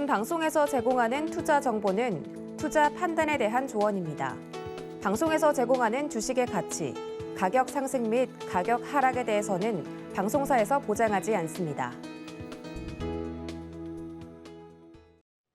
본 방송에서 제공하는 투자 정보는 투자 판단에 대한 조언입니다. 방송에서 제공하는 주식의 가치, 가격 상승 및 가격 하락에 대해서는 방송사에서 보장하지 않습니다.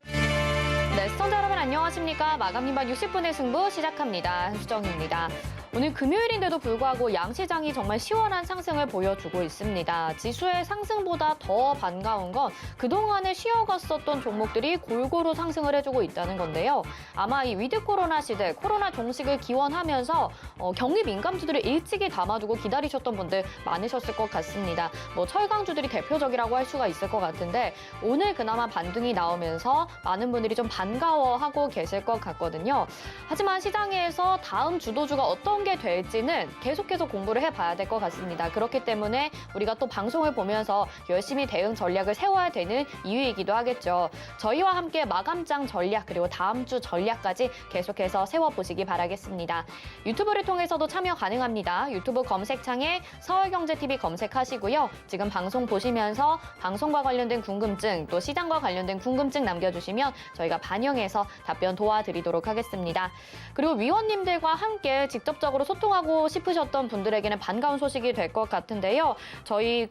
네, 시청자 여러분 안녕하십니까? 마감인반 60분의 승부 시작합니다. 한수정입니다. 오늘 금요일인데도 불구하고 양시장이 정말 시원한 상승을 보여주고 있습니다. 지수의 상승보다 더 반가운 건 그동안에 쉬어갔었던 종목들이 골고루 상승을 해주고 있다는 건데요. 아마 이 위드 코로나 시대, 코로나 종식을 기원하면서 격리 민감주들을 일찍이 담아두고 기다리셨던 분들 많으셨을 것 같습니다. 뭐 철강주들이 대표적이라고 할 수가 있을 것 같은데 오늘 그나마 반등이 나오면서 많은 분들이 좀 반가워하고 계실 것 같거든요. 하지만 시장에서 다음 주도주가 어떤 게 될지는 계속해서 공부를 해봐야 될 것 같습니다. 그렇기 때문에 우리가 또 방송을 보면서 열심히 대응 전략을 세워야 되는 이유이기도 하겠죠. 저희와 함께 마감장 전략 그리고 다음 주 전략까지 계속해서 세워보시기 바라겠습니다. 유튜브를 통해서도 참여 가능합니다. 유튜브 검색창에 서울경제TV 검색하시고요. 지금 방송 보시면서 방송과 관련된 궁금증 또 시장과 관련된 궁금증 남겨주시면 저희가 반영해서 답변 도와드리도록 하겠습니다. 그리고 위원님들과 함께 직접적으로 소통하고 싶으셨던 분들에게는 반가운 소식이 될 것 같은데요. 저희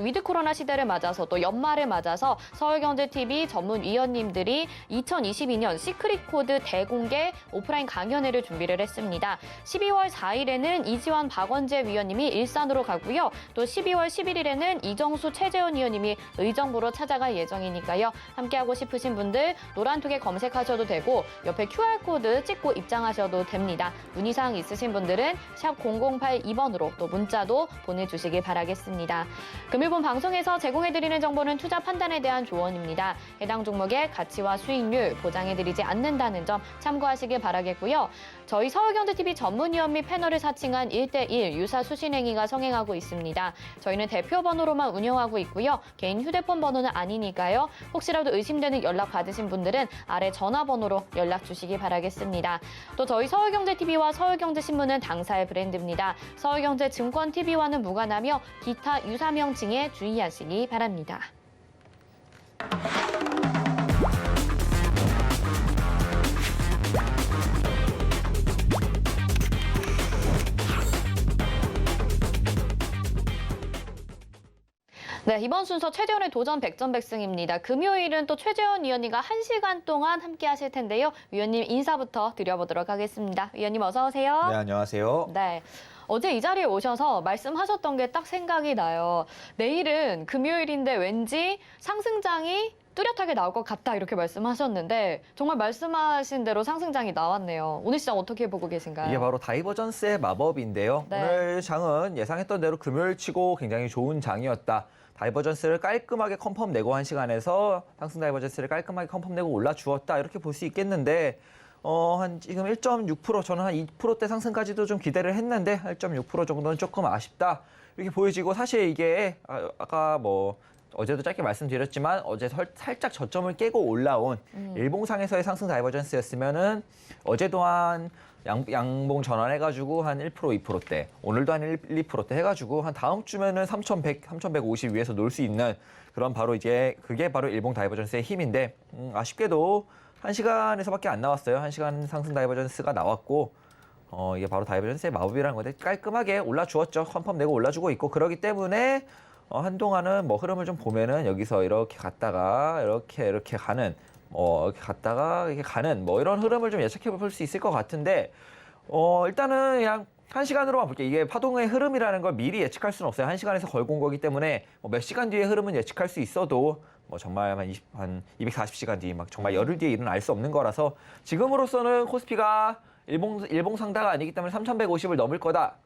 위드 코로나 시대를 맞아서 또 연말을 맞아서 서울경제TV 전문 위원님들이 2022년 시크릿 코드 대공개 오프라인 강연회를 준비를 했습니다. 12월 4일에는 이지원 박원재 위원님이 일산으로 가고요. 또 12월 11일에는 이정수 최재원 위원님이 의정부로 찾아갈 예정이니까요. 함께하고 싶으신 분들 노란톡에 검색하셔도 되고 옆에 QR코드 찍고 입장하셔도 됩니다. 문의사항 있으신 분들은 샵 0082번으로 또 문자도 보내주시기 바라겠습니다. 금일본 방송에서 제공해드리는 정보는 투자 판단에 대한 조언입니다. 해당 종목의 가치와 수익률 보장해드리지 않는다는 점 참고하시길 바라겠고요. 저희 서울경제TV 전문위원 및 패널을 사칭한 1대1 유사 수신행위가 성행하고 있습니다. 저희는 대표 번호로만 운영하고 있고요. 개인 휴대폰 번호는 아니니까요. 혹시라도 의심되는 연락 받으신 분들은 아래 전화번호로 연락 주시기 바라겠습니다. 또 저희 서울경제TV와 서울경제신문은 당사의 브랜드입니다. 서울경제증권TV와는 무관하며 기타 유사 명칭에 주의하시기 바랍니다. 네, 이번 순서 최재원의 도전 100점 100승입니다. 금요일은 또 최재원 위원님과 1시간 동안 함께 하실 텐데요. 위원님 인사부터 드려보도록 하겠습니다. 위원님 어서 오세요. 네, 안녕하세요. 네. 어제 이 자리에 오셔서 말씀하셨던 게 딱 생각이 나요. 내일은 금요일인데 왠지 상승장이 뚜렷하게 나올 것 같다 이렇게 말씀하셨는데 정말 말씀하신 대로 상승장이 나왔네요. 오늘 시장 어떻게 보고 계신가요? 이게 바로 다이버전스의 마법인데요. 네. 오늘 장은 예상했던 대로 금요일 치고 굉장히 좋은 장이었다. 다이버전스를 깔끔하게 컨펌 내고 한 시간에서 상승 다이버전스를 깔끔하게 컨펌 내고 올라주었다. 이렇게 볼 수 있겠는데 한 지금 1.6% 저는 한 2%대 상승까지도 좀 기대를 했는데 1.6% 정도는 조금 아쉽다. 이렇게 보여지고 사실 이게 아까 어제도 짧게 말씀드렸지만 어제 살짝 저점을 깨고 올라온 일봉상에서의 상승 다이버전스였으면은 어제도 한 양봉 전환해가지고 한 1%, 2%대, 오늘도 한 1, 2%대 해가지고 한 다음 주면은 3,100, 3,150 위에서 놀 수 있는 그런 바로 이제 그게 바로 일봉 다이버전스의 힘인데 아쉽게도 1시간에서밖에 안 나왔어요. 1시간 상승 다이버전스가 나왔고 이게 바로 다이버전스의 마법이라는 건데 깔끔하게 올라주었죠. 컨펌 내고 올라주고 있고 그러기 때문에 한동안은 흐름을 좀 보면은 여기서 이렇게 갔다가 이렇게 가는 이렇게 갔다가 이렇게 가는 이런 흐름을 좀 예측해 볼 수 있을 것 같은데 일단은 그냥 1시간으로만 볼게요. 이게 파동의 흐름이라는 걸 미리 예측할 수는 없어요. 1시간에서 걸고 온 거기 때문에 몇 시간 뒤에 흐름은 예측할 수 있어도 정말 한 240시간 뒤 정말 열흘 뒤에 일은 알 수 없는 거라서 지금으로서는 코스피가 일봉 상다가 아니기 때문에 3,150을 넘을 거다.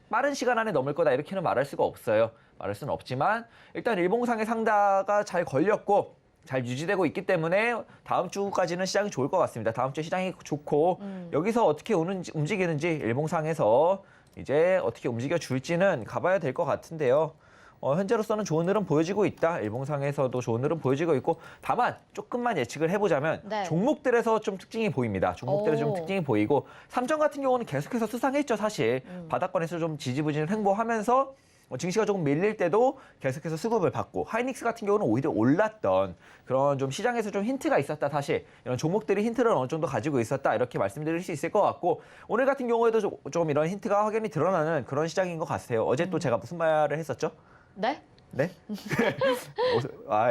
빠른 시간 안에 넘을 거다. 이렇게는 말할 수가 없어요. 말할 수는 없지만 일단 일봉상의 상다가 잘 걸렸고 잘 유지되고 있기 때문에 다음 주까지는 시장이 좋을 것 같습니다. 다음 주에 시장이 좋고 여기서 어떻게 움직이는지 일봉상에서 이제 어떻게 움직여 줄지는 가봐야 될 것 같은데요. 현재로서는 좋은 흐름 보여지고 있다. 일봉상에서도 좋은 흐름 보여지고 있고 다만 조금만 예측을 해보자면 네. 종목들에서 좀 특징이 보입니다. 종목들에서 좀 특징이 보이고 삼성 같은 경우는 계속해서 수상했죠. 사실 바닥권에서 좀 지지부진을 횡보하면서 증시가 조금 밀릴 때도 계속해서 수급을 받고 하이닉스 같은 경우는 오히려 올랐던 그런 좀 시장에서 좀 힌트가 있었다. 사실 이런 종목들이 힌트를 어느 정도 가지고 있었다. 이렇게 말씀드릴 수 있을 것 같고 오늘 같은 경우에도 좀 이런 힌트가 확연히 드러나는 그런 시장인 것 같아요. 어제 또 제가 무슨 말을 했었죠? 네? 네?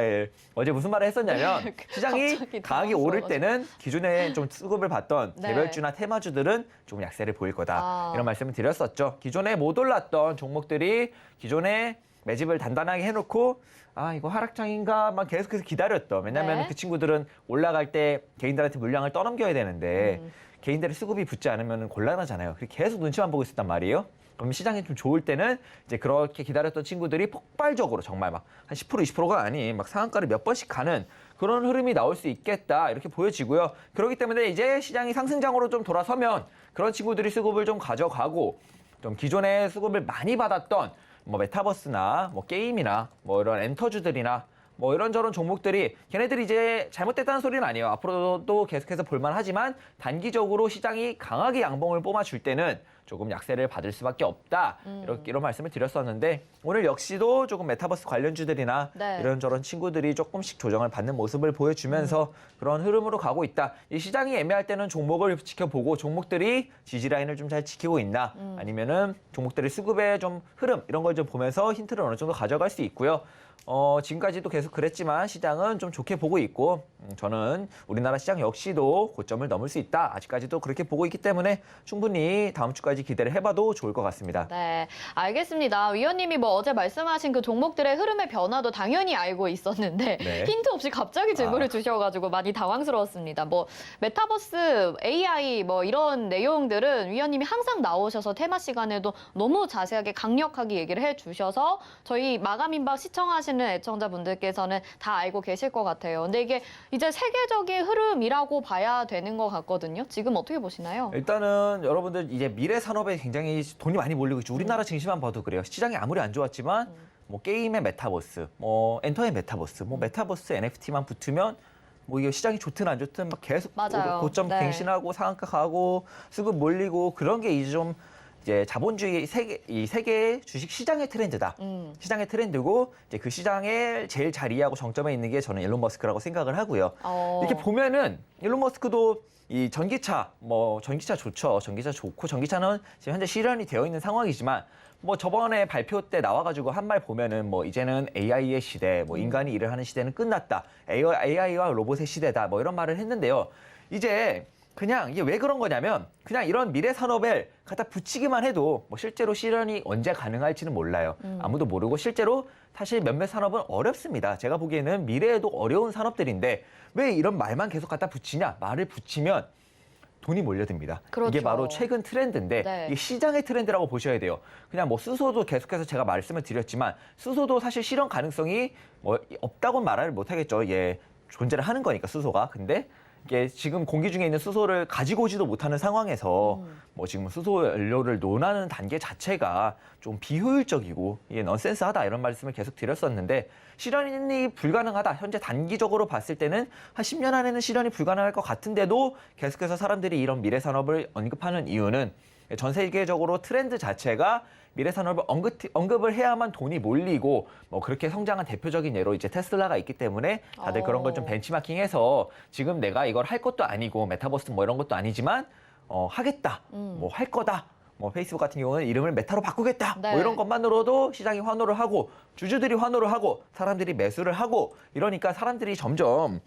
예. 어제 무슨 말을 했었냐면 시장이 갑자기 강하게 오를 당황스러워가지고. 때는 기존에 좀 수급을 받던 네. 개별주나 테마주들은 좀 약세를 보일 거다. 아. 이런 말씀을 드렸었죠. 기존에 못 올랐던 종목들이 기존에 매집을 단단하게 해놓고 이거 하락장인가만 계속해서 기다렸던. 왜냐하면 네. 그 친구들은 올라갈 때 개인들한테 물량을 떠넘겨야 되는데 개인들의 수급이 붙지 않으면 곤란하잖아요. 그래서 계속 눈치만 보고 있었단 말이에요. 그럼 시장이 좀 좋을 때는 이제 그렇게 기다렸던 친구들이 폭발적으로 정말 막 한 10% 20%가 아닌 막 상한가를 몇 번씩 가는 그런 흐름이 나올 수 있겠다 이렇게 보여지고요. 그렇기 때문에 이제 시장이 상승장으로 좀 돌아서면 그런 친구들이 수급을 좀 가져가고 좀 기존에 수급을 많이 받았던 뭐 메타버스나 뭐 게임이나 뭐 이런 엔터주들이나 뭐 이런저런 종목들이 걔네들이 이제 잘못됐다는 소리는 아니에요. 앞으로도 계속해서 볼만하지만 단기적으로 시장이 강하게 양봉을 뿜어줄 때는 조금 약세를 받을 수밖에 없다. 이런 말씀을 드렸었는데 오늘 역시도 조금 메타버스 관련주들이나 네. 이런저런 친구들이 조금씩 조정을 받는 모습을 보여주면서 그런 흐름으로 가고 있다. 이 시장이 애매할 때는 종목을 지켜보고 종목들이 지지라인을 좀 잘 지키고 있나 아니면은 종목들의 수급의 좀 흐름 이런 걸 좀 보면서 힌트를 어느 정도 가져갈 수 있고요. 지금까지도 계속 그랬지만 시장은 좀 좋게 보고 있고 저는 우리나라 시장 역시도 고점을 넘을 수 있다. 아직까지도 그렇게 보고 있기 때문에 충분히 다음 주까지 기대를 해봐도 좋을 것 같습니다. 네, 알겠습니다. 위원님이 뭐 어제 말씀하신 그 종목들의 흐름의 변화도 당연히 알고 있었는데 네. 힌트 없이 갑자기 질문을 아. 주셔가지고 많이 당황스러웠습니다. 뭐 메타버스, AI 뭐 이런 내용들은 위원님이 항상 나오셔서 테마 시간에도 너무 자세하게 강력하게 얘기를 해주셔서 저희 마감인박 시청하시는 애청자분들께서는 다 알고 계실 것 같아요. 근데 이게 이제 세계적인 흐름이라고 봐야 되는 것 같거든요. 지금 어떻게 보시나요? 일단은 여러분들 이제 미래 산업에 굉장히 돈이 많이 몰리고 있죠. 우리나라 증시만 봐도 그래요. 시장이 아무리 안 좋았지만 뭐 게임의 메타버스, 뭐 엔터의 메타버스, 뭐 메타버스 NFT만 붙으면 뭐 이게 시장이 좋든 안 좋든 막 계속 맞아요. 고점 네. 갱신하고 상한가 가고 수급 몰리고 그런 게 이제 좀 이제 자본주의 이 세계 주식 시장의 트렌드다. 시장의 트렌드고 이제 그 시장에 제일 잘 이해하고 정점에 있는 게 저는 일론 머스크라고 생각을 하고요. 이렇게 보면은 일론 머스크도 이 전기차 좋죠. 전기차 좋고 전기차는 지금 현재 실현이 되어 있는 상황이지만 뭐 저번에 발표 때 나와가지고 한 말 보면은 뭐 이제는 AI의 시대, 뭐 인간이 일을 하는 시대는 끝났다. AI와 로봇의 시대다. 뭐 이런 말을 했는데요. 이제 그냥 이게 왜 그런 거냐면 그냥 이런 미래 산업을 갖다 붙이기만 해도 뭐 실제로 실현이 언제 가능할지는 몰라요. 아무도 모르고 실제로 사실 몇몇 산업은 어렵습니다. 제가 보기에는 미래에도 어려운 산업들인데 왜 이런 말만 계속 갖다 붙이냐? 말을 붙이면 돈이 몰려듭니다. 그렇죠. 이게 바로 최근 트렌드인데 네. 이게 시장의 트렌드라고 보셔야 돼요. 그냥 뭐 수소도 계속해서 제가 말씀을 드렸지만 수소도 사실 실현 가능성이 뭐 없다고는 말을 못하겠죠. 예, 존재를 하는 거니까 수소가. 근데 이게 지금 공기 중에 있는 수소를 가지고 오지도 못하는 상황에서 뭐 지금 수소 연료를 논하는 단계 자체가 좀 비효율적이고 이게 넌센스하다 이런 말씀을 계속 드렸었는데 실현이 불가능하다. 현재 단기적으로 봤을 때는 한 10년 안에는 실현이 불가능할 것 같은데도 계속해서 사람들이 이런 미래 산업을 언급하는 이유는 전 세계적으로 트렌드 자체가 미래 산업을 언급을 해야만 돈이 몰리고 뭐 그렇게 성장한 대표적인 예로 이제 테슬라가 있기 때문에 다들 그런 걸 좀 벤치마킹해서 지금 내가 이걸 할 것도 아니고 메타버스 뭐 이런 것도 아니지만 하겠다, 뭐 할 거다. 뭐 페이스북 같은 경우는 이름을 메타로 바꾸겠다. 네. 뭐 이런 것만으로도 시장이 환호를 하고 주주들이 환호를 하고 사람들이 매수를 하고 이러니까 사람들이 점점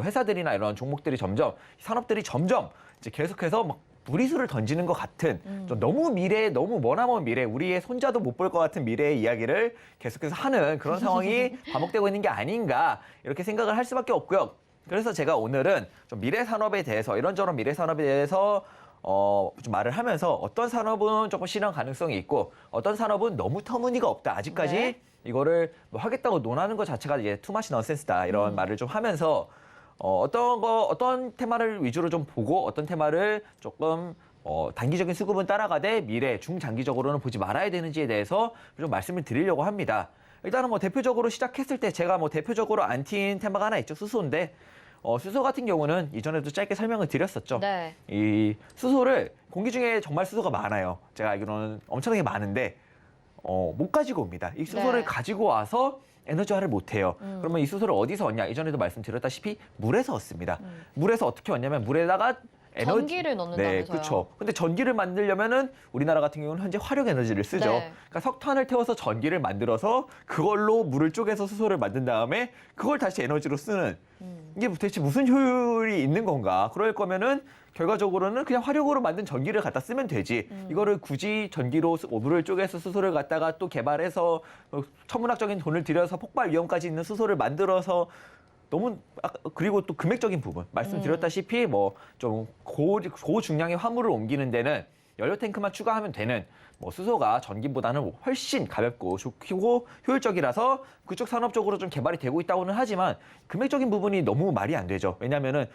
회사들이나 이런 종목들이 점점 산업들이 점점 이제 계속해서 막 무리수를 던지는 것 같은 좀 너무 미래, 너무 머나먼 미래, 우리의 손자도 못 볼 것 같은 미래의 이야기를 계속해서 하는 그런 상황이 반복되고 있는 게 아닌가 이렇게 생각을 할 수밖에 없고요. 그래서 제가 오늘은 좀 미래 산업에 대해서 이런저런 미래 산업에 대해서 좀 말을 하면서 어떤 산업은 조금 실현 가능성이 있고 어떤 산업은 너무 터무니가 없다. 아직까지 네. 이거를 뭐 하겠다고 논하는 것 자체가 이제 투마시 넌센스다. 이런 말을 좀 하면서 어떤 테마를 위주로 좀 보고 어떤 테마를 조금 단기적인 수급은 따라가되 미래, 중장기적으로는 보지 말아야 되는지에 대해서 좀 말씀을 드리려고 합니다. 일단은 뭐 대표적으로 시작했을 때 제가 뭐 대표적으로 안티인 테마가 하나 있죠. 수소인데 수소 같은 경우는 이전에도 짧게 설명을 드렸었죠. 네. 이 수소를 공기 중에 정말 수소가 많아요. 제가 알기로는 엄청나게 많은데 못 가지고 옵니다. 이 수소를 네. 가지고 와서 에너지화를 못해요. 그러면 이 수소를 어디서 얻냐? 이전에도 말씀드렸다시피 물에서 얻습니다. 물에서 어떻게 얻냐면 물에다가 전기를 넣는다면서요. 네, 그렇죠. 근데 전기를 만들려면은 우리나라 같은 경우는 현재 화력 에너지를 쓰죠. 네. 그러니까 석탄을 태워서 전기를 만들어서 그걸로 물을 쪼개서 수소를 만든 다음에 그걸 다시 에너지로 쓰는 이게 도대체 무슨 효율이 있는 건가? 그럴 거면은 결과적으로는 그냥 화력으로 만든 전기를 갖다 쓰면 되지. 이거를 굳이 전기로 물을 쪼개서 수소를 갖다가 또 개발해서 천문학적인 돈을 들여서 폭발 위험까지 있는 수소를 만들어서 너무 그리고 또 금액적인 부분 말씀드렸다시피 뭐 좀 고중량의 화물을 옮기는 데는 연료 탱크만 추가하면 되는 뭐 수소가 전기보다는 훨씬 가볍고 좋고 효율적이라서 그쪽 산업적으로 좀 개발이 되고 있다고는 하지만 금액적인 부분이 너무 말이 안 되죠. 왜냐하면은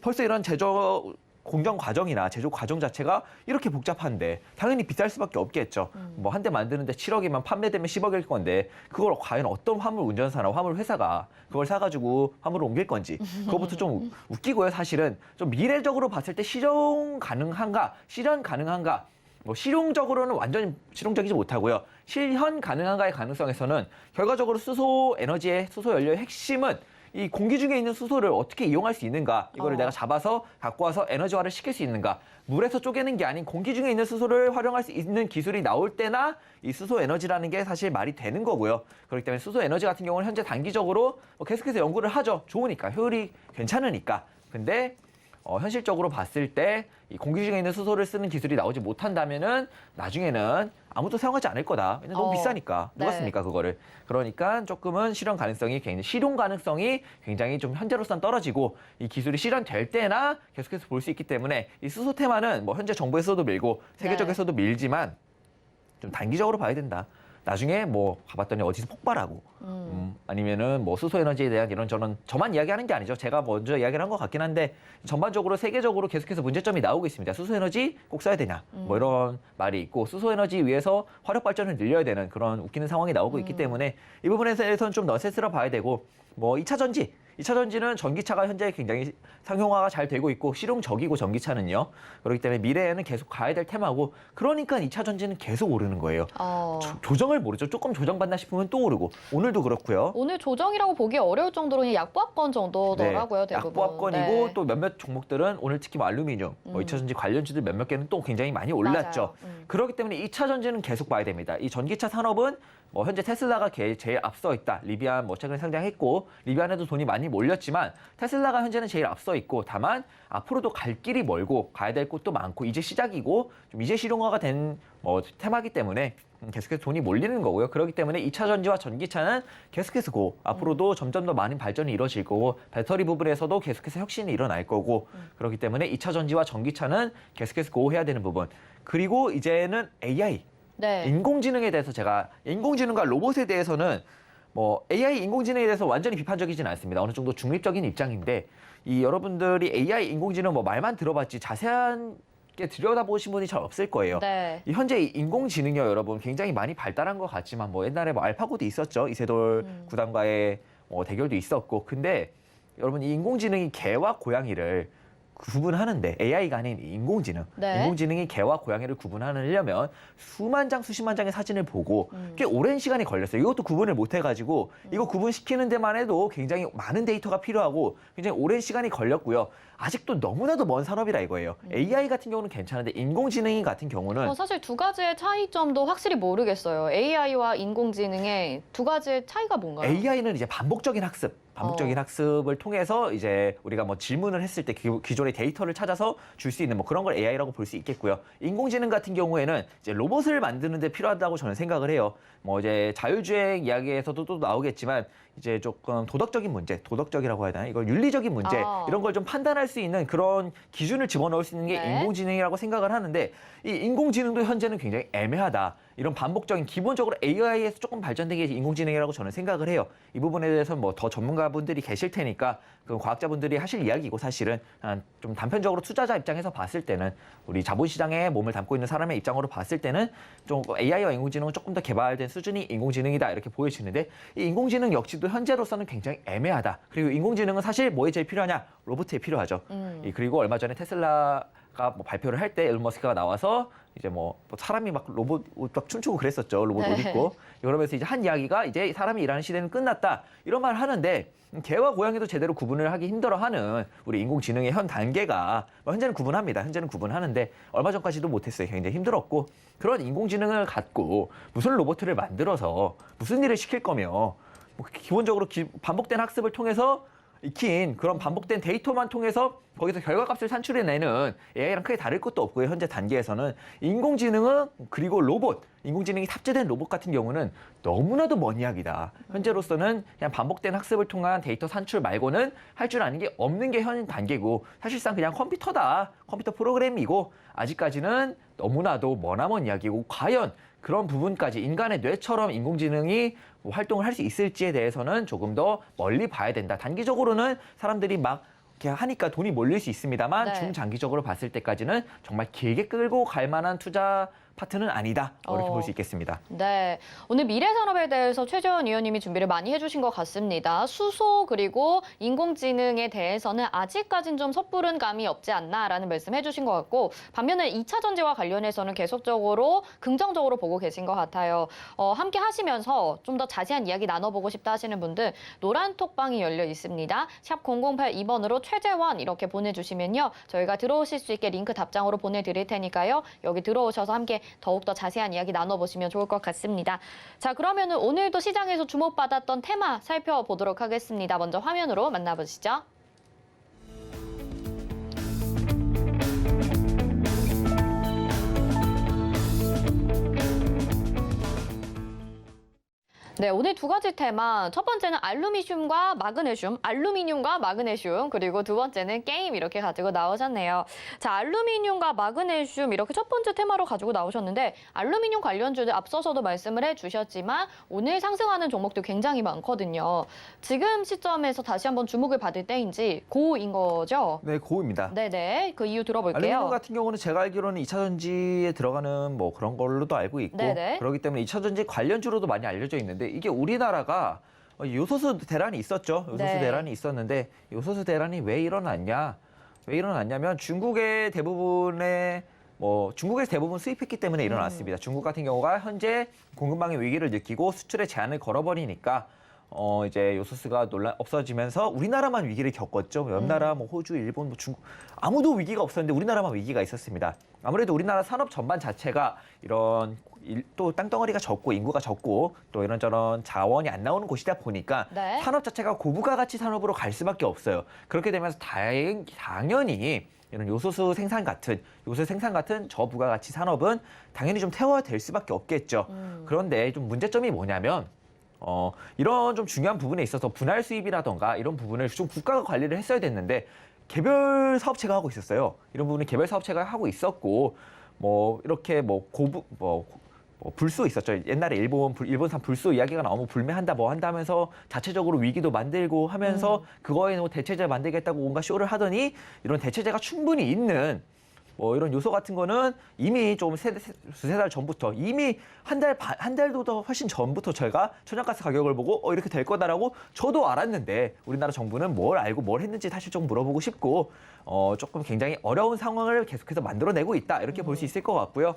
벌써 이런 제조 공정 과정이나 제조 과정 자체가 이렇게 복잡한데 당연히 비쌀 수밖에 없겠죠. 뭐 한 대 만드는데 7억이면 판매되면 10억일 건데 그걸 과연 어떤 화물 운전사나 화물 회사가 그걸 사가지고 화물을 옮길 건지 그것부터 좀 웃기고요. 사실은 좀 미래적으로 봤을 때 실현 가능한가 뭐 실용적으로는 완전히 실용적이지 못하고요. 실현 가능한가의 가능성에서는 결과적으로 수소 에너지의 수소 연료의 핵심은 이 공기 중에 있는 수소를 어떻게 이용할 수 있는가 이거를 내가 잡아서 갖고 와서 에너지화를 시킬 수 있는가 물에서 쪼개는 게 아닌 공기 중에 있는 수소를 활용할 수 있는 기술이 나올 때나 이 수소 에너지라는 게 사실 말이 되는 거고요. 그렇기 때문에 수소 에너지 같은 경우는 현재 단기적으로 계속해서 연구를 하죠. 좋으니까 효율이 괜찮으니까. 근데 현실적으로 봤을 때 이 공기 중에 있는 수소를 쓰는 기술이 나오지 못한다면은 나중에는 아무도 사용하지 않을 거다. 왜냐면 너무 비싸니까. 누가 네. 씁니까 그거를. 그러니까 조금은 실용 가능성이 굉장히 좀 현재로서는 떨어지고 이 기술이 실현될 때나 계속해서 볼 수 있기 때문에 이 수소 테마는 뭐 현재 정부에서도 밀고 세계적에서도 밀지만 좀 단기적으로 봐야 된다. 나중에 뭐 가봤더니 어디서 폭발하고 아니면은 뭐 수소 에너지에 대한 이런저런 저만 이야기하는 게 아니죠. 제가 먼저 이야기를 한 것 같긴 한데 전반적으로 세계적으로 계속해서 문제점이 나오고 있습니다. 수소 에너지 꼭 써야 되냐 뭐 이런 말이 있고 수소 에너지 위해서 화력 발전을 늘려야 되는 그런 웃기는 상황이 나오고 있기 때문에 이 부분에 대해서는 좀 너셋으로 봐야 되고 뭐 2차 전지는 전기차가 현재 굉장히 상용화가 잘 되고 있고 실용적이고 전기차는요. 그렇기 때문에 미래에는 계속 가야 될 테마고 그러니까 2차 전지는 계속 오르는 거예요. 조정을 모르죠. 조금 조정받나 싶으면 또 오르고 오늘도 그렇고요. 오늘 조정이라고 보기 어려울 정도로 약보합권 정도더라고요. 대부분. 약보합권이고 네. 또 몇몇 종목들은 오늘 특히 뭐 알루미늄, 뭐 2차 전지 관련주들 몇몇 개는 또 굉장히 많이 올랐죠. 그렇기 때문에 2차 전지는 계속 봐야 됩니다. 이 전기차 산업은 뭐 현재 테슬라가 제일 앞서 있다. 리비안 뭐 최근에 상장했고 리비안에도 돈이 많이 몰렸지만 테슬라가 현재는 제일 앞서 있고 다만 앞으로도 갈 길이 멀고 가야 될 곳도 많고 이제 시작이고 좀 이제 실용화가 된 뭐 테마기 때문에 계속해서 돈이 몰리는 거고요. 그렇기 때문에 2차 전지와 전기차는 계속해서 앞으로도 점점 더 많은 발전이 이루어질 거고 배터리 부분에서도 계속해서 혁신이 일어날 거고 그렇기 때문에 2차 전지와 전기차는 계속해서 해야 되는 부분. 그리고 이제는 AI 네. 인공지능에 대해서 제가 인공지능과 로봇에 대해서는 뭐 AI 인공지능에 대해서 완전히 비판적이진 않습니다. 어느 정도 중립적인 입장인데 이 여러분들이 AI 인공지능 뭐 말만 들어봤지 자세하게 들여다보신 분이 잘 없을 거예요. 네. 이 현재 이 인공지능이요, 여러분 굉장히 많이 발달한 것 같지만 뭐 옛날에 뭐 알파고도 있었죠. 이세돌 구단과의 대결도 있었고 근데 여러분 이 인공지능이 개와 고양이를 구분하는데 AI가 아닌 네. 인공지능이 개와 고양이를 구분하려면 수만 장, 수십만 장의 사진을 보고 꽤 오랜 시간이 걸렸어요. 이것도 구분을 못 해가지고 이거 구분시키는 데만 해도 굉장히 많은 데이터가 필요하고 굉장히 오랜 시간이 걸렸고요. 아직도 너무나도 먼 산업이라 이거예요. AI 같은 경우는 괜찮은데 인공지능 같은 경우는 사실 두 가지의 차이점도 확실히 모르겠어요. AI와 인공지능의 두 가지의 차이가 뭔가요? AI는 이제 반복적인 학습을 통해서 이제 우리가 뭐 질문을 했을 때 기존의 데이터를 찾아서 줄 수 있는 뭐 그런 걸 AI라고 볼 수 있겠고요. 인공지능 같은 경우에는 이제 로봇을 만드는 데 필요하다고 저는 생각을 해요. 뭐 이제 자율주행 이야기에서도 또 나오겠지만 이제 조금 도덕적이라고 해야 되나? 이걸 윤리적인 문제 이런 걸 좀 판단할 수 있는 그런 기준을 집어넣을 수 있는 게 네. 인공지능이라고 생각을 하는데 이 인공지능도 현재는 굉장히 애매하다. 이런 반복적인 기본적으로 AI에서 조금 발전된 게 인공지능이라고 저는 생각을 해요. 이 부분에 대해서 뭐 더 전문가분들이 계실 테니까 그 과학자분들이 하실 이야기고 사실은 좀 단편적으로 투자자 입장에서 봤을 때는 우리 자본시장에 몸을 담고 있는 사람의 입장으로 봤을 때는 좀 AI와 인공지능은 조금 더 개발된 수준이 인공지능이다 이렇게 보여지는데 이 인공지능 역시도 현재로서는 굉장히 애매하다. 그리고 인공지능은 사실 뭐에 제일 필요하냐? 로봇에 필요하죠. 그리고 얼마 전에 테슬라가 뭐 발표를 할 때 일론 머스크가 나와서 이제 뭐 사람이 막 로봇 옷 막 춤추고 그랬었죠. 로봇 옷 네. 입고. 그러면서 이제 한 이야기가 이제 사람이 일하는 시대는 끝났다. 이런 말을 하는데 개와 고양이도 제대로 구분을 하기 힘들어하는 우리 인공지능의 현 단계가 뭐 현재는 구분합니다. 현재는 구분하는데 얼마 전까지도 못했어요. 굉장히 힘들었고 그런 인공지능을 갖고 무슨 로봇을 만들어서 무슨 일을 시킬 거며 뭐 기본적으로 반복된 학습을 통해서 익힌 그런 반복된 데이터만 통해서 거기서 결과값을 산출해내는 AI랑 크게 다를 것도 없고요. 현재 단계에서는 인공지능은 그리고 로봇, 인공지능이 탑재된 로봇 같은 경우는 너무나도 먼 이야기다. 현재로서는 그냥 반복된 학습을 통한 데이터 산출 말고는 할 줄 아는 게 없는 게 현 단계고 사실상 그냥 컴퓨터다. 컴퓨터 프로그램이고 아직까지는 너무나도 머나먼 이야기고 과연 그런 부분까지 인간의 뇌처럼 인공지능이 활동을 할 수 있을지에 대해서는 조금 더 멀리 봐야 된다. 단기적으로는 사람들이 막 이렇게 하니까 돈이 몰릴 수 있습니다만 네. 중장기적으로 봤을 때까지는 정말 길게 끌고 갈 만한 투자 파트는 아니다. 이렇게 볼 수 있겠습니다. 네, 오늘 미래 산업에 대해서 최재원 의원님이 준비를 많이 해주신 것 같습니다. 수소 그리고 인공지능에 대해서는 아직까진 좀 섣부른 감이 없지 않나라는 말씀 해주신 것 같고 반면에 2차 전지와 관련해서는 계속적으로 긍정적으로 보고 계신 것 같아요. 함께 하시면서 좀 더 자세한 이야기 나눠보고 싶다 하시는 분들 노란 톡방이 열려 있습니다. 샵 0082번으로 최재원 이렇게 보내주시면요. 저희가 들어오실 수 있게 링크 답장으로 보내드릴 테니까요. 여기 들어오셔서 함께 더욱더 자세한 이야기 나눠보시면 좋을 것 같습니다. 자, 그러면은 오늘도 시장에서 주목받았던 테마 살펴보도록 하겠습니다. 먼저 화면으로 만나보시죠. 네, 오늘 두 가지 테마. 첫 번째는 알루미늄과 마그네슘, 그리고 두 번째는 게임 이렇게 가지고 나오셨네요. 자, 알루미늄과 마그네슘 이렇게 첫 번째 테마로 가지고 나오셨는데 알루미늄 관련주들 앞서서도 말씀을 해주셨지만 오늘 상승하는 종목도 굉장히 많거든요. 지금 시점에서 다시 한번 주목을 받을 때인지 고인 거죠? 네, 고입니다. 네네, 그 이유 들어볼게요. 알루미늄 같은 경우는 제가 알기로는 2차 전지에 들어가는 뭐 그런 걸로도 알고 있고 네네. 그렇기 때문에 2차 전지 관련주로도 많이 알려져 있는데 이게 우리나라가 요소수 대란이 있었죠. 요소수 네. 대란이 있었는데 요소수 대란이 왜 일어났냐? 왜 일어났냐면 중국에서 대부분 수입했기 때문에 일어났습니다. 중국 같은 경우가 현재 공급망의 위기를 느끼고 수출에 제한을 걸어버리니까 이제 요소수가 없어지면서 우리나라만 위기를 겪었죠. 옆 나라, 뭐 호주, 일본, 뭐 중국 아무도 위기가 없었는데 우리나라만 위기가 있었습니다. 아무래도 우리나라 산업 전반 자체가 이런 또 땅덩어리가 적고 인구가 적고 또 이런저런 자원이 안 나오는 곳이다 보니까 네. 산업 자체가 고부가가치 산업으로 갈 수밖에 없어요. 그렇게 되면서 당연히 이런 요소수 생산 같은 저부가가치 산업은 당연히 좀 태워야 될 수밖에 없겠죠. 그런데 좀 문제점이 뭐냐면 이런 좀 중요한 부분에 있어서 분할 수입이라던가 이런 부분을 좀 국가가 관리를 했어야 됐는데 개별 사업체가 하고 있었어요. 이런 부분은 개별 사업체가 하고 있었고 뭐 이렇게 불수 있었죠. 옛날에 일본산 불수 이야기가 나오면 불매한다 뭐 한다 하면서 자체적으로 위기도 만들고 하면서 그거에 뭐 대체제 만들겠다고 온갖 쇼를 하더니 이런 대체제가 충분히 있는 뭐 이런 요소 같은 거는 이미 좀 두세 달 전부터 이미 한 달도 더 훨씬 전부터 제가 천연가스 가격을 보고 이렇게 될 거다라고 저도 알았는데 우리나라 정부는 뭘 알고 뭘 했는지 사실 좀 물어보고 싶고 조금 굉장히 어려운 상황을 계속해서 만들어내고 있다 이렇게 볼 수 있을 것 같고요.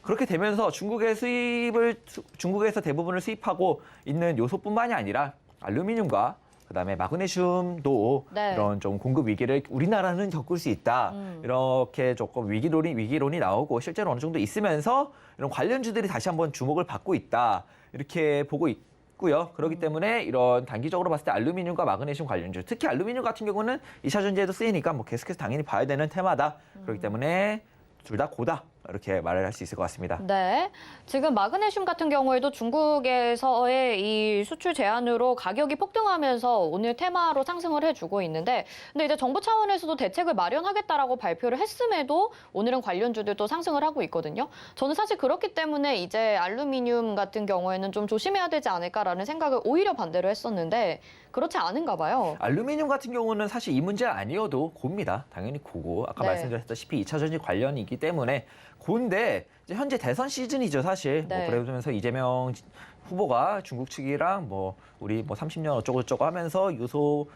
그렇게 되면서 중국에서 대부분을 수입하고 있는 요소뿐만이 아니라 알루미늄과 그다음에 마그네슘도 네. 이런 좀 공급 위기를 우리나라는 겪을 수 있다. 이렇게 조금 위기론이 나오고 실제로 어느 정도 있으면서 이런 관련주들이 다시 한번 주목을 받고 있다. 이렇게 보고 있고요. 그렇기 때문에 이런 단기적으로 봤을 때 알루미늄과 마그네슘 관련주, 특히 알루미늄 같은 경우는 2차 전지에도 쓰이니까 뭐 계속해서 당연히 봐야 되는 테마다. 그렇기 때문에 둘 다 고다. 이렇게 말을 할 수 있을 것 같습니다. 네, 지금 마그네슘 같은 경우에도 중국에서의 이 수출 제한으로 가격이 폭등하면서 오늘 테마로 상승을 해주고 있는데, 근데 이제 정부 차원에서도 대책을 마련하겠다라고 발표를 했음에도 오늘은 관련주들도 상승을 하고 있거든요. 저는 사실 그렇기 때문에 이제 알루미늄 같은 경우에는 좀 조심해야 되지 않을까라는 생각을 오히려 반대로 했었는데 그렇지 않은가 봐요. 알루미늄 같은 경우는 사실 이 문제 아니어도 고입니다. 당연히 고고. 아까 네. 말씀드렸다시피 2차 전지 관련이기 때문에 고인데 이제 현재 대선 시즌이죠, 사실. 네. 그러면서 이재명 후보가 중국 측이랑 우리 30년 어쩌고저쩌고 하면서 요소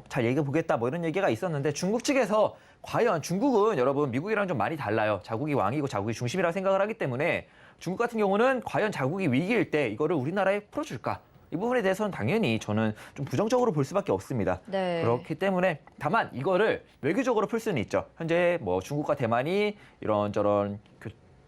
잘 얘기해 보겠다 이런 얘기가 있었는데 중국 측에서 과연 중국은 여러분 미국이랑 좀 많이 달라요. 자국이 왕이고 자국이 중심이라고 생각을 하기 때문에 중국 같은 경우는 과연 자국이 위기일 때 이거를 우리나라에 풀어줄까? 이 부분에 대해서는 당연히 저는 좀 부정적으로 볼 수밖에 없습니다. 네. 그렇기 때문에 다만 이거를 외교적으로 풀 수는 있죠. 현재 중국과 대만이 이런저런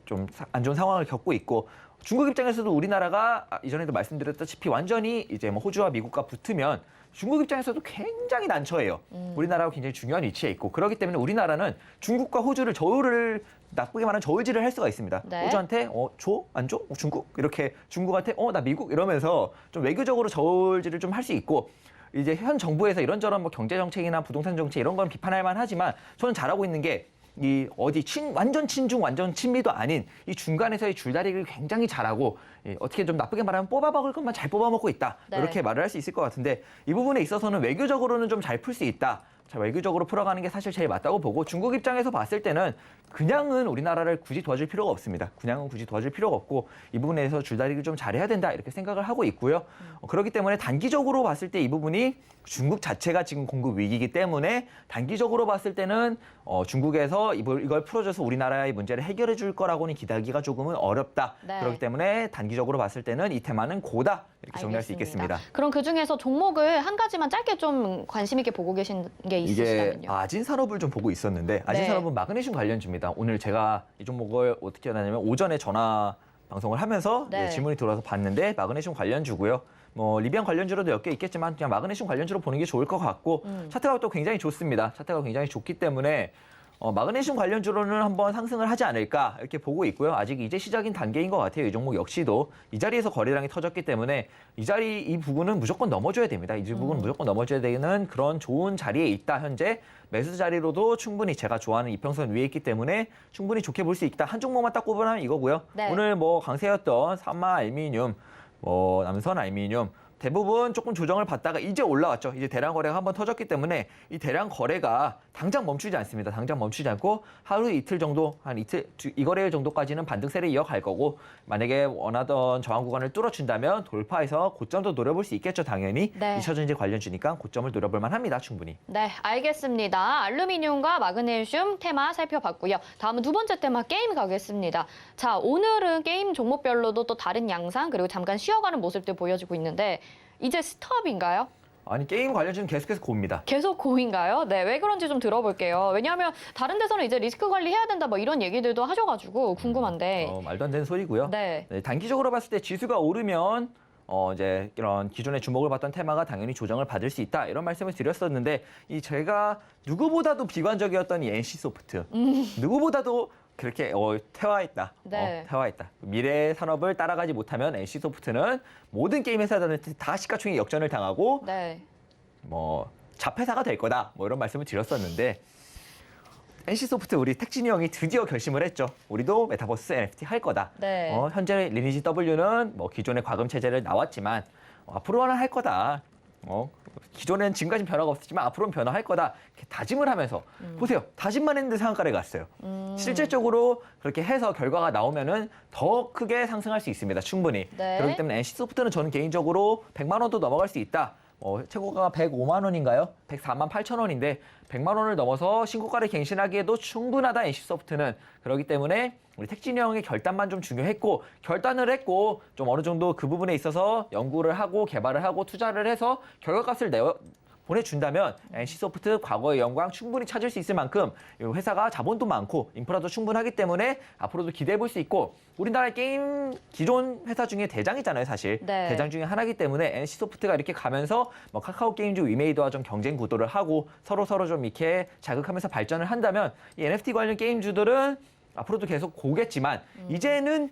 좀 안 좋은 상황을 겪고 있고 중국 입장에서도 우리나라가 이전에도 말씀드렸다시피 완전히 이제 호주와 미국과 붙으면 중국 입장에서도 굉장히 난처해요. 우리나라가 굉장히 중요한 위치에 있고 그렇기 때문에 우리나라는 중국과 호주를 나쁘게 말하면 저울질을 할 수가 있습니다. 네. 호주한테 줘? 안 줘? 중국? 이렇게 중국한테 나 미국? 이러면서 좀 외교적으로 저울질을 좀 할 수 있고 이제 현 정부에서 이런저런 경제 정책이나 부동산 정책 이런 건 비판할 만하지만 저는 잘하고 있는 게 완전 친중, 완전 친미도 아닌 이 중간에서의 줄다리기를 굉장히 잘하고 어떻게 좀 나쁘게 말하면 뽑아먹을 것만 잘 뽑아먹고 있다. 네. 이렇게 말을 할 수 있을 것 같은데 이 부분에 있어서는 외교적으로는 좀 잘 풀 수 있다. 외교적으로 풀어가는 게 사실 제일 맞다고 보고 중국 입장에서 봤을 때는 그냥은 우리나라를 굳이 도와줄 필요가 없습니다. 그냥은 굳이 도와줄 필요가 없고 이 부분에서 줄다리기를 좀 잘해야 된다 이렇게 생각을 하고 있고요. 그렇기 때문에 단기적으로 봤을 때 이 부분이 중국 자체가 지금 공급 위기이기 때문에 단기적으로 봤을 때는 중국에서 이걸 풀어줘서 우리나라의 문제를 해결해 줄 거라고는 기대하기가 조금은 어렵다. 네. 그렇기 때문에 단기적으로 봤을 때는 이 테마는 고다 이렇게 정리할 수 있겠습니다. 그럼 그중에서 종목을 한 가지만 짧게 좀 관심 있게 보고 계신 게 이게 있으시다면요. 아진산업을 좀 보고 있었는데 아진산업은 마그네슘 관련주입니다. 오늘 제가 이 종목을 어떻게 하냐면 오전에 전화 방송을 하면서 네. 이제 질문이 들어와서 봤는데 마그네슘 관련주고요. 리비안 관련주로도 몇 개 있겠지만 그냥 마그네슘 관련주로 보는 게 좋을 것 같고 차트가 또 굉장히 좋습니다. 차트가 굉장히 좋기 때문에 마그네슘 관련주로는 한번 상승을 하지 않을까 이렇게 보고 있고요. 아직 이제 시작인 단계인 것 같아요. 이 종목 역시도 이 자리에서 거래량이 터졌기 때문에 이 부분은 무조건 넘어줘야 됩니다. 이 부분은 무조건 넘어줘야 되는 그런 좋은 자리에 있다. 현재 매수 자리로도 충분히 제가 좋아하는 이평선 위에 있기 때문에 충분히 좋게 볼 수 있다. 한 종목만 딱 꼽으면 이거고요. 네. 오늘 강세였던 산마 알미늄, 남선 알미늄 대부분 조금 조정을 받다가 이제 올라왔죠. 이제 대량 거래가 한번 터졌기 때문에 이 대량 거래가 당장 멈추지 않습니다. 당장 멈추지 않고 하루 이틀 정도, 이 거래일 정도까지는 반등세를 이어갈 거고 만약에 원하던 저항 구간을 뚫어준다면 돌파해서 고점도 노려볼 수 있겠죠. 당연히. 네. 2차전지 관련주니까 고점을 노려볼 만합니다. 충분히. 네, 알겠습니다. 알루미늄과 마그네슘 테마 살펴봤고요. 다음은 두 번째 테마 게임 가겠습니다. 자, 오늘은 게임 종목별로도 또 다른 양상 그리고 잠깐 쉬어가는 모습들 보여주고 있는데 이제 스톱인가요? 아니 게임 관련주는 계속해서 고입니다. 계속 고인가요? 네, 왜 그런지 좀 들어볼게요. 왜냐하면 다른 데서는 이제 리스크 관리해야 된다 이런 얘기들도 하셔가지고 궁금한데. 말도 안 되는 소리고요. 네. 단기적으로 봤을 때 지수가 오르면 이제 이런 기존에 주목을 받던 테마가 당연히 조정을 받을 수 있다 이런 말씀을 드렸었는데 제가 누구보다도 비관적이었던 이 NC소프트 누구보다도 그렇게 퇴화했다. 네. 퇴화했다. 미래 산업을 따라가지 못하면 NC소프트는 모든 게임 회사들한테 다 시가총액 역전을 당하고 네. 잡회사가 될 거다. 이런 말씀을 드렸었는데 NC소프트 우리 택진이 형이 드디어 결심을 했죠. 우리도 메타버스 NFT 할 거다. 네. 현재 리니지 W는 기존의 과금 체제를 나왔지만 앞으로는 할 거다. 기존엔 지금까지 변화가 없었지만 앞으로는 변화할 거다. 이렇게 다짐을 하면서 보세요. 다짐만 했는데 상한가를 갔어요. 실질적으로 그렇게 해서 결과가 나오면은 더 크게 상승할 수 있습니다. 충분히. 네. 그렇기 때문에 NC소프트는 저는 개인적으로 100만 원도 넘어갈 수 있다. 최고가 105만 원인가요? 104만 8천 원인데 100만 원을 넘어서 신고가를 갱신하기에도 충분하다 NC소프트는. 그렇기 때문에 우리 택진이 형의 결단만 좀 중요했고 결단을 했고 좀 어느 정도 그 부분에 있어서 연구를 하고 개발을 하고 투자를 해서 결과값을 보내준다면 NC소프트 과거의 영광 충분히 찾을 수 있을 만큼 회사가 자본도 많고 인프라도 충분하기 때문에 앞으로도 기대해 볼 수 있고 우리나라 게임 기존 회사 중에 대장이잖아요, 사실. 네. 대장 중에 하나이기 때문에 NC소프트가 이렇게 가면서 카카오 게임즈 위메이드와 좀 경쟁 구도를 하고 서로 좀 이렇게 자극하면서 발전을 한다면 이 NFT 관련 게임주들은 앞으로도 계속 고겠지만 이제는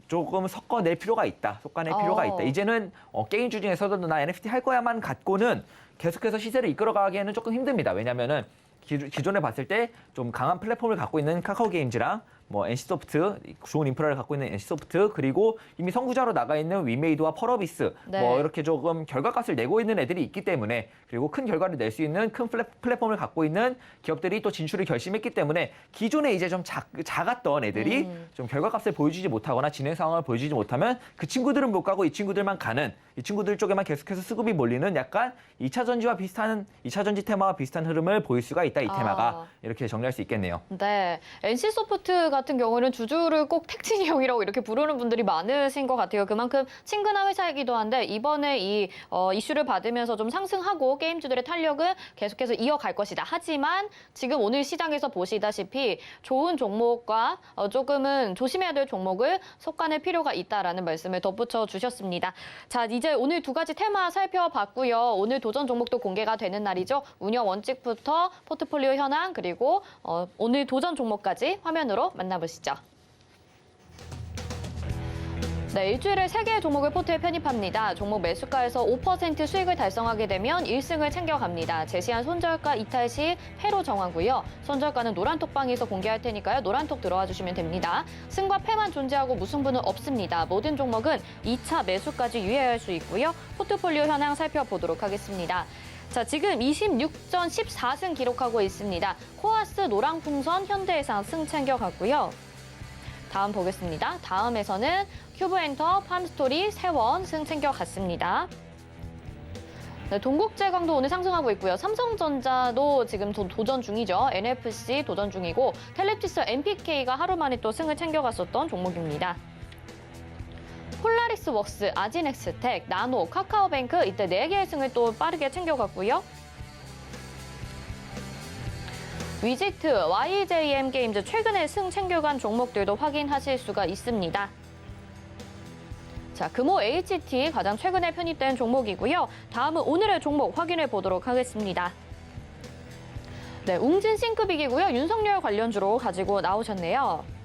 조금 섞어낼 필요가 있다. 필요가 있다. 이제는 게임주 중에서도 나 NFT 할 거야만 갖고는 계속해서 시세를 이끌어가기에는 조금 힘듭니다. 왜냐하면은 기존에 봤을 때 좀 강한 플랫폼을 갖고 있는 카카오 게임즈랑 뭐 NC소프트, 좋은 인프라를 갖고 있는 NC소프트, 그리고 이미 선구자로 나가 있는 위메이드와 펄어비스, 네. 뭐 이렇게 조금 결과값을 내고 있는 애들이 있기 때문에, 그리고 큰 결과를 낼 수 있는 큰 플랫폼을 갖고 있는 기업들이 또 진출을 결심했기 때문에 기존에 이제 좀 작았던 애들이 좀 결과값을 보여주지 못하거나 진행 상황을 보여주지 못하면 그 친구들은 못 가고 이 친구들만 가는, 이 친구들 쪽에만 계속해서 수급이 몰리는 약간 2차 전지와 비슷한, 2차 전지 테마와 비슷한 흐름을 보일 수가 있다, 이 테마가. 이렇게 정리할 수 있겠네요. 네, NC소프트 같은 경우는 주주를 꼭 택진이 형이라고 이렇게 부르는 분들이 많으신 것 같아요. 그만큼 친근한 회사이기도 한데 이번에 이 이슈를 받으면서 좀 상승하고 게임주들의 탄력은 계속해서 이어갈 것이다. 하지만 지금 오늘 시장에서 보시다시피 좋은 종목과 조금은 조심해야 될 종목을 속아낼 필요가 있다라는 말씀을 덧붙여 주셨습니다. 자, 이제 오늘 두 가지 테마 살펴봤고요. 오늘 도전 종목도 공개가 되는 날이죠. 운영 원칙부터 포트폴리오 현황 그리고 오늘 도전 종목까지 화면으로 만나보시죠. 네, 일주일에 3개의 종목을 포트에 편입합니다. 종목 매수가에서 5% 수익을 달성하게 되면 1승을 챙겨갑니다. 제시한 손절가 이탈 시 패로 정하고요. 손절가는 노란톡방에서 공개할 테니까요. 노란톡 들어와 주시면 됩니다. 승과 패만 존재하고 무승부는 없습니다. 모든 종목은 2차 매수까지 유예할 수 있고요. 포트폴리오 현황 살펴보도록 하겠습니다. 자, 지금 26전 14승 기록하고 있습니다. 코아스, 노랑풍선, 현대해상 승 챙겨갔고요. 다음 보겠습니다. 다음에서는 큐브엔터, 팜스토리, 세원 승 챙겨갔습니다. 네, 동국제광도 오늘 상승하고 있고요. 삼성전자도 지금 도전 중이죠. NFC 도전 중이고 텔레티스 MPK가 하루 만에 또 승을 챙겨갔었던 종목입니다. 폴라리스 웍스, 아진엑스텍, 나노, 카카오뱅크 이때 4개의 승을 또 빠르게 챙겨갔고요. 위지트, YJM 게임즈 최근에 승 챙겨간 종목들도 확인하실 수가 있습니다. 자, 금호 HT 가장 최근에 편입된 종목이고요. 다음은 오늘의 종목 확인해 보도록 하겠습니다. 네, 웅진 싱크빅이고요. 윤석열 관련주로 가지고 나오셨네요.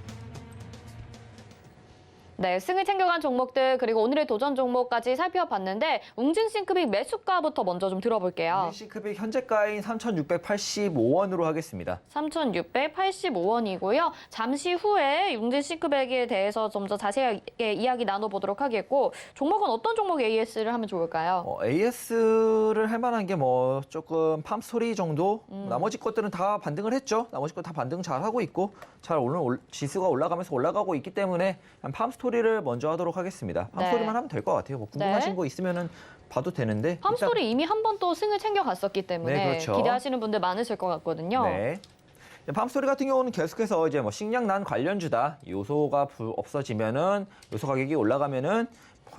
네, 승을 챙겨간 종목들 그리고 오늘의 도전 종목까지 살펴봤는데 웅진 싱크빅 매수가부터 먼저 좀 들어볼게요. 웅진 싱크빅 현재가인 3,685원으로 하겠습니다. 3,685원이고요. 잠시 후에 웅진 싱크빅에 대해서 좀 더 자세하게 이야기 나눠보도록 하겠고 종목은 어떤 종목 AS를 하면 좋을까요? AS를 할 만한 게 뭐 조금 팜스토리 정도? 나머지 것들은 다 반등을 했죠. 나머지 것 다 반등 잘하고 있고 잘 오늘 지수가 올라가면서 올라가고 있기 때문에 팜스토리를 먼저 하도록 하겠습니다. 팜스토리만 하면 될 것 같아요. 뭐 궁금하신 거 있으면은 봐도 되는데. 팜스토리 이미 한 번 또 승을 챙겨갔었기 때문에 네, 그렇죠. 기대하시는 분들 많으실 것 같거든요. 네. 팜스토리 같은 경우는 계속해서 이제 뭐 식량난 관련주다. 요소가 없어지면은 요소 가격이 올라가면은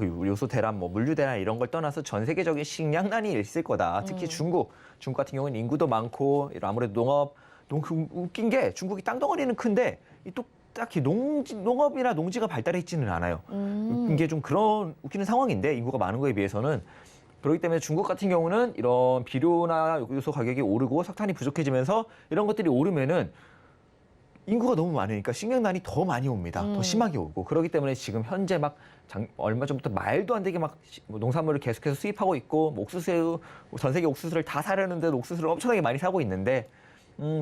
요소 대란, 뭐 물류 대란 이런 걸 떠나서 전 세계적인 식량난이 있을 거다. 특히 중국 같은 경우는 인구도 많고 아무래도 웃긴 게 중국이 땅덩어리는 큰데 또 딱히 농업이나 농지가 발달해 있지는 않아요. 이게 좀 그런 웃기는 상황인데 인구가 많은 거에 비해서는. 그렇기 때문에 중국 같은 경우는 이런 비료나 요소 가격이 오르고 석탄이 부족해지면서 이런 것들이 오르면은 인구가 너무 많으니까 식량난이 더 많이 옵니다. 더 심하게 오고. 그렇기 때문에 지금 현재 막 얼마 전부터 말도 안 되게 막 농산물을 계속해서 수입하고 있고 뭐 옥수수, 전 세계 옥수수를 다 사려는데 옥수수를 엄청나게 많이 사고 있는데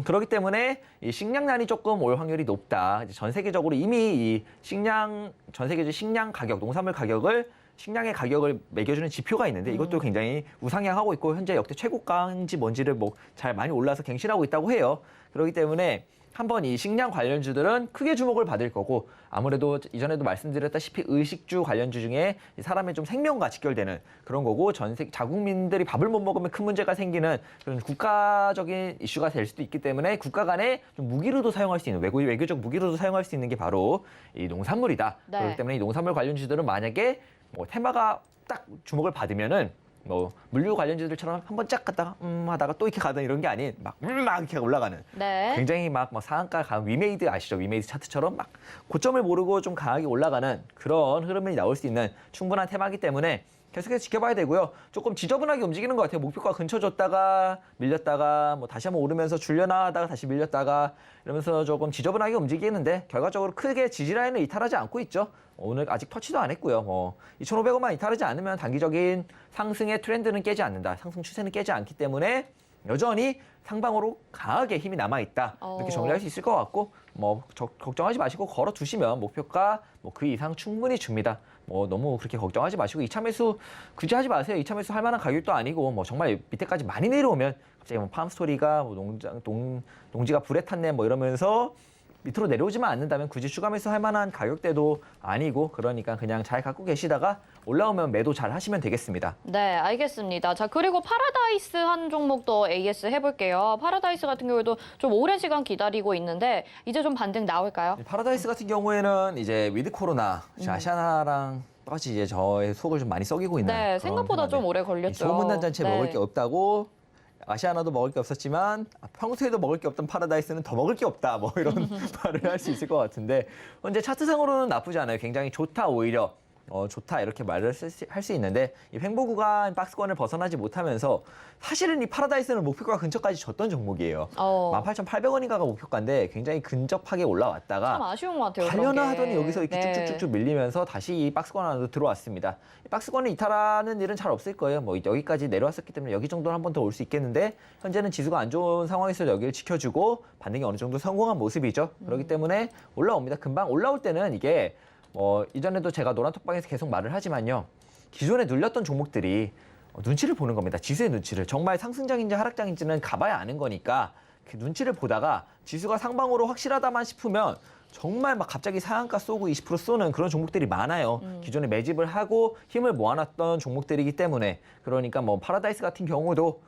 그렇기 때문에 이 식량난이 조금 올 확률이 높다. 이제 전 세계적으로 이미 이 전 세계적 식량 가격, 농산물 가격을 식량의 가격을 매겨주는 지표가 있는데 이것도 굉장히 우상향하고 있고 현재 역대 최고가인지 뭔지를 뭐 잘 많이 올라서 갱신하고 있다고 해요. 그렇기 때문에 한번 이 식량 관련주들은 크게 주목을 받을 거고 아무래도 이전에도 말씀드렸다시피 의식주 관련주 중에 사람의 좀 생명과 직결되는 그런 거고 전 세계 자국민들이 밥을 못 먹으면 큰 문제가 생기는 그런 국가적인 이슈가 될 수도 있기 때문에 국가 간에 좀 무기로도 사용할 수 있는 외교적 무기로도 사용할 수 있는 게 바로 이 농산물이다. 네. 그렇기 때문에 이 농산물 관련주들은 만약에 뭐 테마가 딱 주목을 받으면은 뭐 물류 관련주들처럼 한번 쫙 갔다가 하다가 또 이렇게 가던 이런 게 아닌 막 이렇게 올라가는 네. 굉장히 막 상한가 간 위메이드 아시죠? 위메이드 차트처럼 막 고점을 모르고 좀 강하게 올라가는 그런 흐름이 나올 수 있는 충분한 테마이기 때문에 계속해서 지켜봐야 되고요. 조금 지저분하게 움직이는 것 같아요. 목표가 근처 줬다가 밀렸다가 뭐 다시 한번 오르면서 줄려나 하다가 다시 밀렸다가 이러면서 조금 지저분하게 움직이는데 결과적으로 크게 지지라인을 이탈하지 않고 있죠. 오늘 아직 터치도 안 했고요. 뭐 2,500원만 이탈하지 않으면 단기적인 상승의 트렌드는 깨지 않는다. 상승 추세는 깨지 않기 때문에 여전히 상방으로 강하게 힘이 남아있다. 이렇게 정리할 수 있을 것 같고 뭐 걱정하지 마시고 걸어두시면 목표가 뭐 그 이상 충분히 줍니다. 뭐 너무 그렇게 걱정하지 마시고 2차 매수 굳이 하지 마세요. 2차 매수 할 만한 가격도 아니고 뭐 정말 밑에까지 많이 내려오면 갑자기 뭐 팜스토리가 뭐 농지가 불에 탔네 뭐 이러면서 밑으로 내려오지만 않는다면 굳이 추가 매수할 만한 가격대도 아니고 그러니까 그냥 잘 갖고 계시다가 올라오면 매도 잘 하시면 되겠습니다. 네, 알겠습니다. 자, 그리고 파라다이스 한 종목 더 AS 해볼게요. 파라다이스 같은 경우에도 좀 오랜 시간 기다리고 있는데 이제 좀 반등 나올까요? 파라다이스 같은 경우에는 이제 위드 코로나 아시아나랑 똑같이 이제 저의 속을 좀 많이 썩이고 있는 네, 그런 생각보다 좀 상황인데 오래 걸렸죠. 소문난 잔치 네. 먹을 게 없다고 아시아나도 먹을 게 없었지만 평소에도 먹을 게 없던 파라다이스는 더 먹을 게 없다 뭐 이런 말을 할 수 있을 것 같은데 현재 차트상으로는 나쁘지 않아요. 굉장히 좋다 오히려 좋다 이렇게 말을 할 수 있는데 이 횡보 구간 박스권을 벗어나지 못하면서 사실은 이 파라다이스는 목표가 근처까지 졌던 종목이에요. 18,800원인가가 목표가인데 굉장히 근접하게 올라왔다가 참 아쉬운 것 같아요. 하려나 그런 게. 하더니 여기서 이렇게 네. 쭉쭉쭉쭉 밀리면서 다시 이 박스권 안으로 들어왔습니다. 이 박스권을 이탈하는 일은 잘 없을 거예요. 뭐 여기까지 내려왔었기 때문에 여기 정도는 한 번 더 올 수 있겠는데 현재는 지수가 안 좋은 상황에서 여기를 지켜주고 반등이 어느 정도 성공한 모습이죠. 그렇기 때문에 올라옵니다. 금방 올라올 때는 이게 이전에도 제가 노란톡방에서 계속 말을 하지만요. 기존에 눌렸던 종목들이 눈치를 보는 겁니다. 지수의 눈치를. 정말 상승장인지 하락장인지는 가봐야 아는 거니까 그 눈치를 보다가 지수가 상방으로 확실하다만 싶으면 정말 막 갑자기 상한가 쏘고 20% 쏘는 그런 종목들이 많아요. 기존에 매집을 하고 힘을 모아놨던 종목들이기 때문에 그러니까 뭐 파라다이스 같은 경우도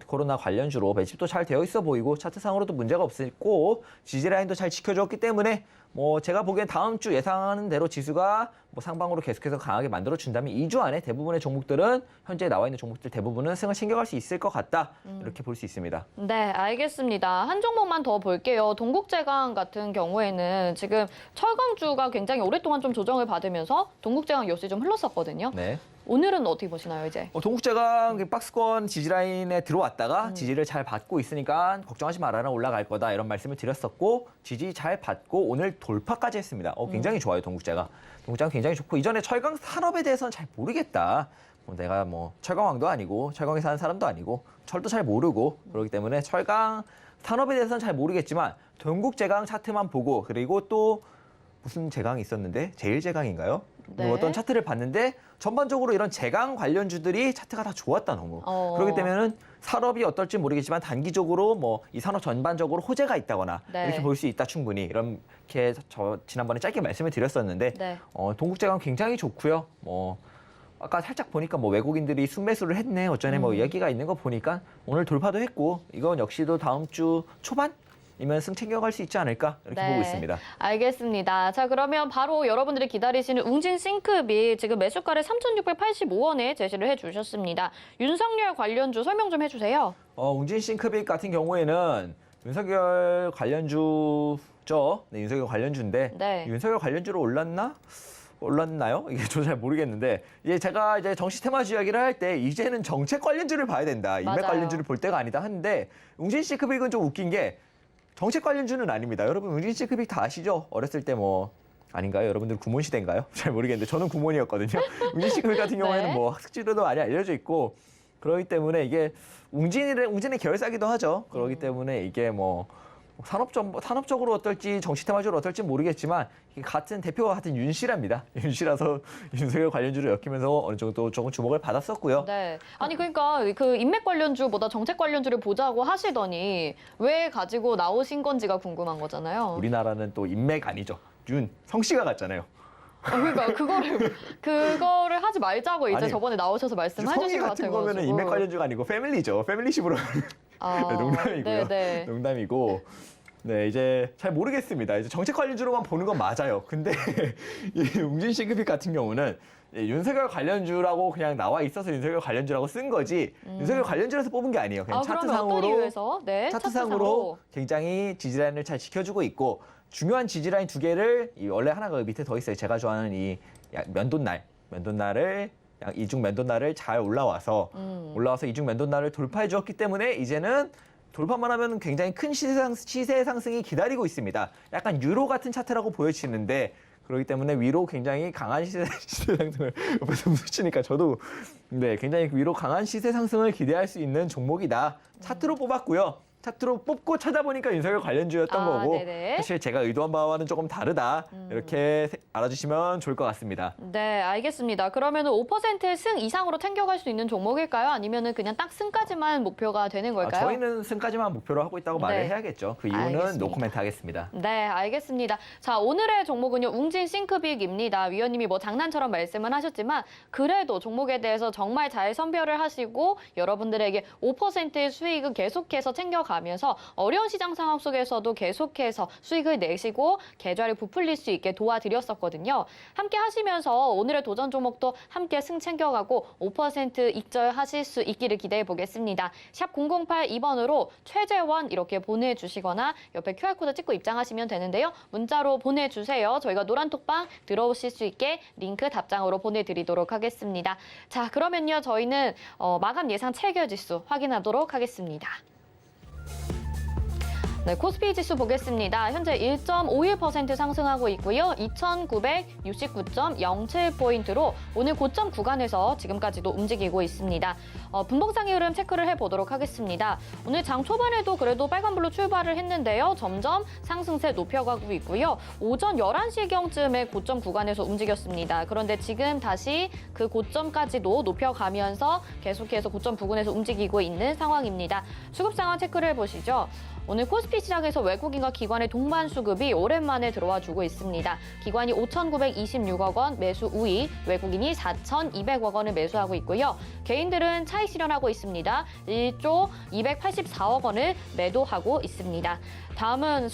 코로나 관련주로 매집도 잘 되어 있어 보이고 차트상으로도 문제가 없었고 지지라인도 잘 지켜줬기 때문에 뭐 제가 보기엔 다음 주 예상하는 대로 지수가 뭐 상방으로 계속해서 강하게 만들어 준다면 2주 안에 대부분의 종목들은 현재 나와 있는 종목들 대부분은 승을 챙겨갈 수 있을 것 같다 이렇게 볼 수 있습니다. 네, 알겠습니다. 한 종목만 더 볼게요. 동국제강 같은 경우에는 지금 철강주가 굉장히 오랫동안 좀 조정을 받으면서 동국제강 요새 좀 흘렀었거든요. 네. 오늘은 어떻게 보시나요, 이제? 동국제강 박스권 지지라인에 들어왔다가 지지를 잘 받고 있으니까 걱정하지 말아라 올라갈 거다 이런 말씀을 드렸었고 지지 잘 받고 오늘 돌파까지 했습니다. 굉장히 좋아요 동국제강. 동국제강 굉장히 좋고 이전에 철강 산업에 대해서는 잘 모르겠다. 내가 뭐 철강왕도 아니고 철강에 사는 사람도 아니고 철도 잘 모르고 그렇기 때문에 철강 산업에 대해서는 잘 모르겠지만 동국제강 차트만 보고 그리고 또 무슨 제강이 있었는데 제일제강인가요? 네. 어떤 차트를 봤는데 전반적으로 이런 제강 관련주들이 차트가 다 좋았다 너무. 그렇기 때문에 산업이 어떨지 모르겠지만 단기적으로 뭐 이 산업 전반적으로 호재가 있다거나 네. 이렇게 볼 수 있다 충분히 이렇게 저 지난번에 짧게 말씀을 드렸었는데 네. 동국제강 굉장히 좋고요. 뭐 아까 살짝 보니까 뭐 외국인들이 순매수를 했네 어쩌네 뭐 이야기가 있는 거 보니까 오늘 돌파도 했고 이건 역시도 다음 주 초반? 이면 승 챙겨갈 수 있지 않을까 이렇게 보고 있습니다. 알겠습니다. 자, 그러면 바로 여러분들이 기다리시는 웅진 싱크비 지금 매수가를 3,685원에 제시를 해주셨습니다. 윤석열 관련주 설명 좀 해주세요. 웅진 싱크빅 같은 경우에는 윤석열 관련주죠. 네, 윤석열 관련주인데 네. 윤석열 관련주로 올랐나요? 이게 저 잘 모르겠는데 제가 정시 테마주 이야기를 할 때 이제는 정책 관련주를 봐야 된다. 인맥 맞아요. 관련주를 볼 때가 아니다 하는데 웅진 싱크빅은 좀 웃긴 게 정책 관련주는 아닙니다. 여러분 웅진 싱크빅 다 아시죠? 어렸을 때 뭐 아닌가요? 여러분들 구몬 시대인가요? 잘 모르겠는데 저는 구몬이었거든요. 웅진 싱크빅 같은 경우에는 네. 뭐 학습지로도 많이 알려져 있고 그렇기 때문에 이게 웅진의 계열사기도 하죠. 그렇기 때문에 이게 뭐 산업적으로 어떨지 정치 테마적으로 어떨지 모르겠지만 같은 대표가 같은 윤씨랍니다. 윤씨라서 윤석열 관련주를 엮이면서 어느 정도 조금 주목을 받았었고요. 네. 아니 그러니까 그 인맥 관련주보다 정책 관련주를 보자고 하시더니 왜 가지고 나오신 건지가 궁금한 거잖아요. 우리나라는 또 인맥 아니죠. 성씨가 같잖아요. 그러니까 그거를 하지 말자고 이제 아니, 저번에 나오셔서 말씀해 성이 주신 것 같은 같아가지고. 거면은 인맥 관련주가 아니고 패밀리죠. 패밀리십으로 농담이고요. 네. 농담이고. 네, 이제 잘 모르겠습니다. 이제 정책 관련주로만 보는 건 맞아요. 근데 이 웅진 싱크빅 같은 경우는 윤석열 관련주라고 그냥 나와 있어서 윤석열 관련주라고 쓴 거지 윤석열 관련주라서 뽑은 게 아니에요. 그냥 그러면 어떤 이유에서? 네, 차트상으로 굉장히 지지라인을 잘 지켜주고 있고 중요한 지지라인 두 개를 원래 하나가 밑에 더 있어요. 제가 좋아하는 이 면도날을 이중 면도날을 잘 올라와서 이중 면도날을 돌파해 주었기 때문에 이제는 돌파만 하면 굉장히 큰 시세 상승이 기다리고 있습니다. 약간 유로 같은 차트라고 보여지는데 그렇기 때문에 위로 굉장히 강한 시세 상승을 옆에서 묻히니까 저도 네, 굉장히 위로 강한 시세 상승을 기대할 수 있는 종목이다. 차트로 뽑았고요. 차트로 뽑고 찾아보니까 윤석열 관련주였던 거고 네네. 사실 제가 의도한 바와는 조금 다르다. 이렇게 알아주시면 좋을 것 같습니다. 네, 알겠습니다. 그러면 5%승 이상으로 챙겨갈 수 있는 종목일까요? 아니면 그냥 딱 승까지만 목표가 되는 걸까요? 저희는 승까지만 목표로 하고 있다고 말을 네. 해야겠죠. 그 이유는 알겠습니다. 노코멘트 하겠습니다. 네, 알겠습니다. 자, 오늘의 종목은요, 웅진 싱크빅입니다. 위원님이 뭐 장난처럼 말씀은 하셨지만, 그래도 종목에 대해서 정말 잘 선별을 하시고, 여러분들에게 5%의 수익을 계속해서 챙겨가면서, 어려운 시장 상황 속에서도 계속해서 수익을 내시고, 계좌를 부풀릴 수 있게 도와드렸었거든요. 함께 하시면서 오늘의 도전 종목도 함께 승 챙겨가고, 5% 익절하실 수 있기를 기대해 보겠습니다. 샵 008-2번으로 최재원 이렇게 보내주시거나, 옆에 QR코드 찍고 입장하시면 되는데요. 문자로 보내주세요. 저희가 노란톡방 들어오실 수 있게 링크 답장으로 보내드리도록 하겠습니다. 자, 그러면요. 저희는 마감 예상 체결지수 확인하도록 하겠습니다. 네, 코스피 지수 보겠습니다. 현재 1.51% 상승하고 있고요. 2,969.07포인트로 오늘 고점 구간에서 지금까지도 움직이고 있습니다. 분봉상의 흐름 체크를 해보도록 하겠습니다. 오늘 장 초반에도 그래도 빨간불로 출발을 했는데요. 점점 상승세 높여가고 있고요. 오전 11시경쯤에 고점 구간에서 움직였습니다. 그런데 지금 다시 그 고점까지도 높여가면서 계속해서 고점 부근에서 움직이고 있는 상황입니다. 수급 상황 체크를 해보시죠. 오늘 코스피 시장에서 외국인과 기관의 동반 수급이 오랜만에 들어와 주고 있습니다. 기관이 5,926억 원 매수 우위, 외국인이 4,200억 원을 매수하고 있고요. 개인들은 차익 실현하고 있습니다. 1조 284억 원을 매도하고 있습니다. 다음은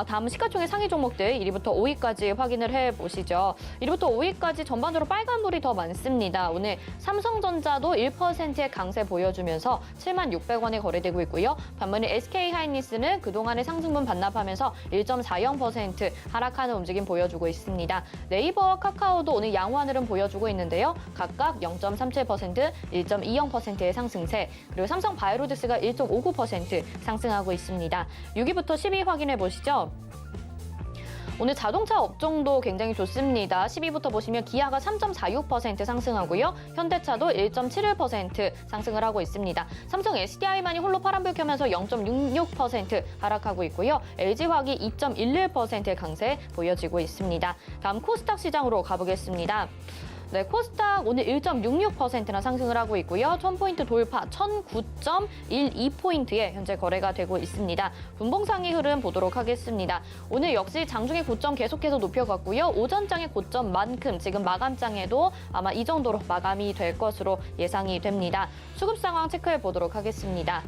다음은 시가총액 상위 종목들 1위부터 5위까지 확인을 해보시죠. 1위부터 5위까지 전반적으로 빨간불이 더 많습니다. 오늘 삼성전자도 1%의 강세 보여주면서 76,600원에 거래되고 있고요. 반면에 SK하이닉스는 그동안의 상승분 반납하면서 1.40% 하락하는 움직임 보여주고 있습니다. 네이버와 카카오도 오늘 양호한 흐름 보여주고 있는데요. 각각 0.37%, 1.20%의 상승세, 그리고 삼성바이오로직스가 1.59% 상승하고 있습니다. 6위부터 10위 확인해 보시죠. 오늘 자동차 업종도 굉장히 좋습니다. 10위부터 보시면 기아가 3.46% 상승하고요. 현대차도 1.71% 상승을 하고 있습니다. 삼성 SDI만이 홀로 파란불 켜면서 0.66% 하락하고 있고요. LG화학이 2.11%의 강세 보여지고 있습니다. 다음 코스닥 시장으로 가보겠습니다. 네, 코스닥 오늘 1.66%나 상승을 하고 있고요. 1000포인트 돌파 1009.12포인트에 현재 거래가 되고 있습니다. 분봉상의 흐름 보도록 하겠습니다. 오늘 역시 장중의 고점 계속해서 높여갔고요. 오전장의 고점만큼 지금 마감장에도 아마 이 정도로 마감이 될 것으로 예상이 됩니다. 수급 상황 체크해 보도록 하겠습니다.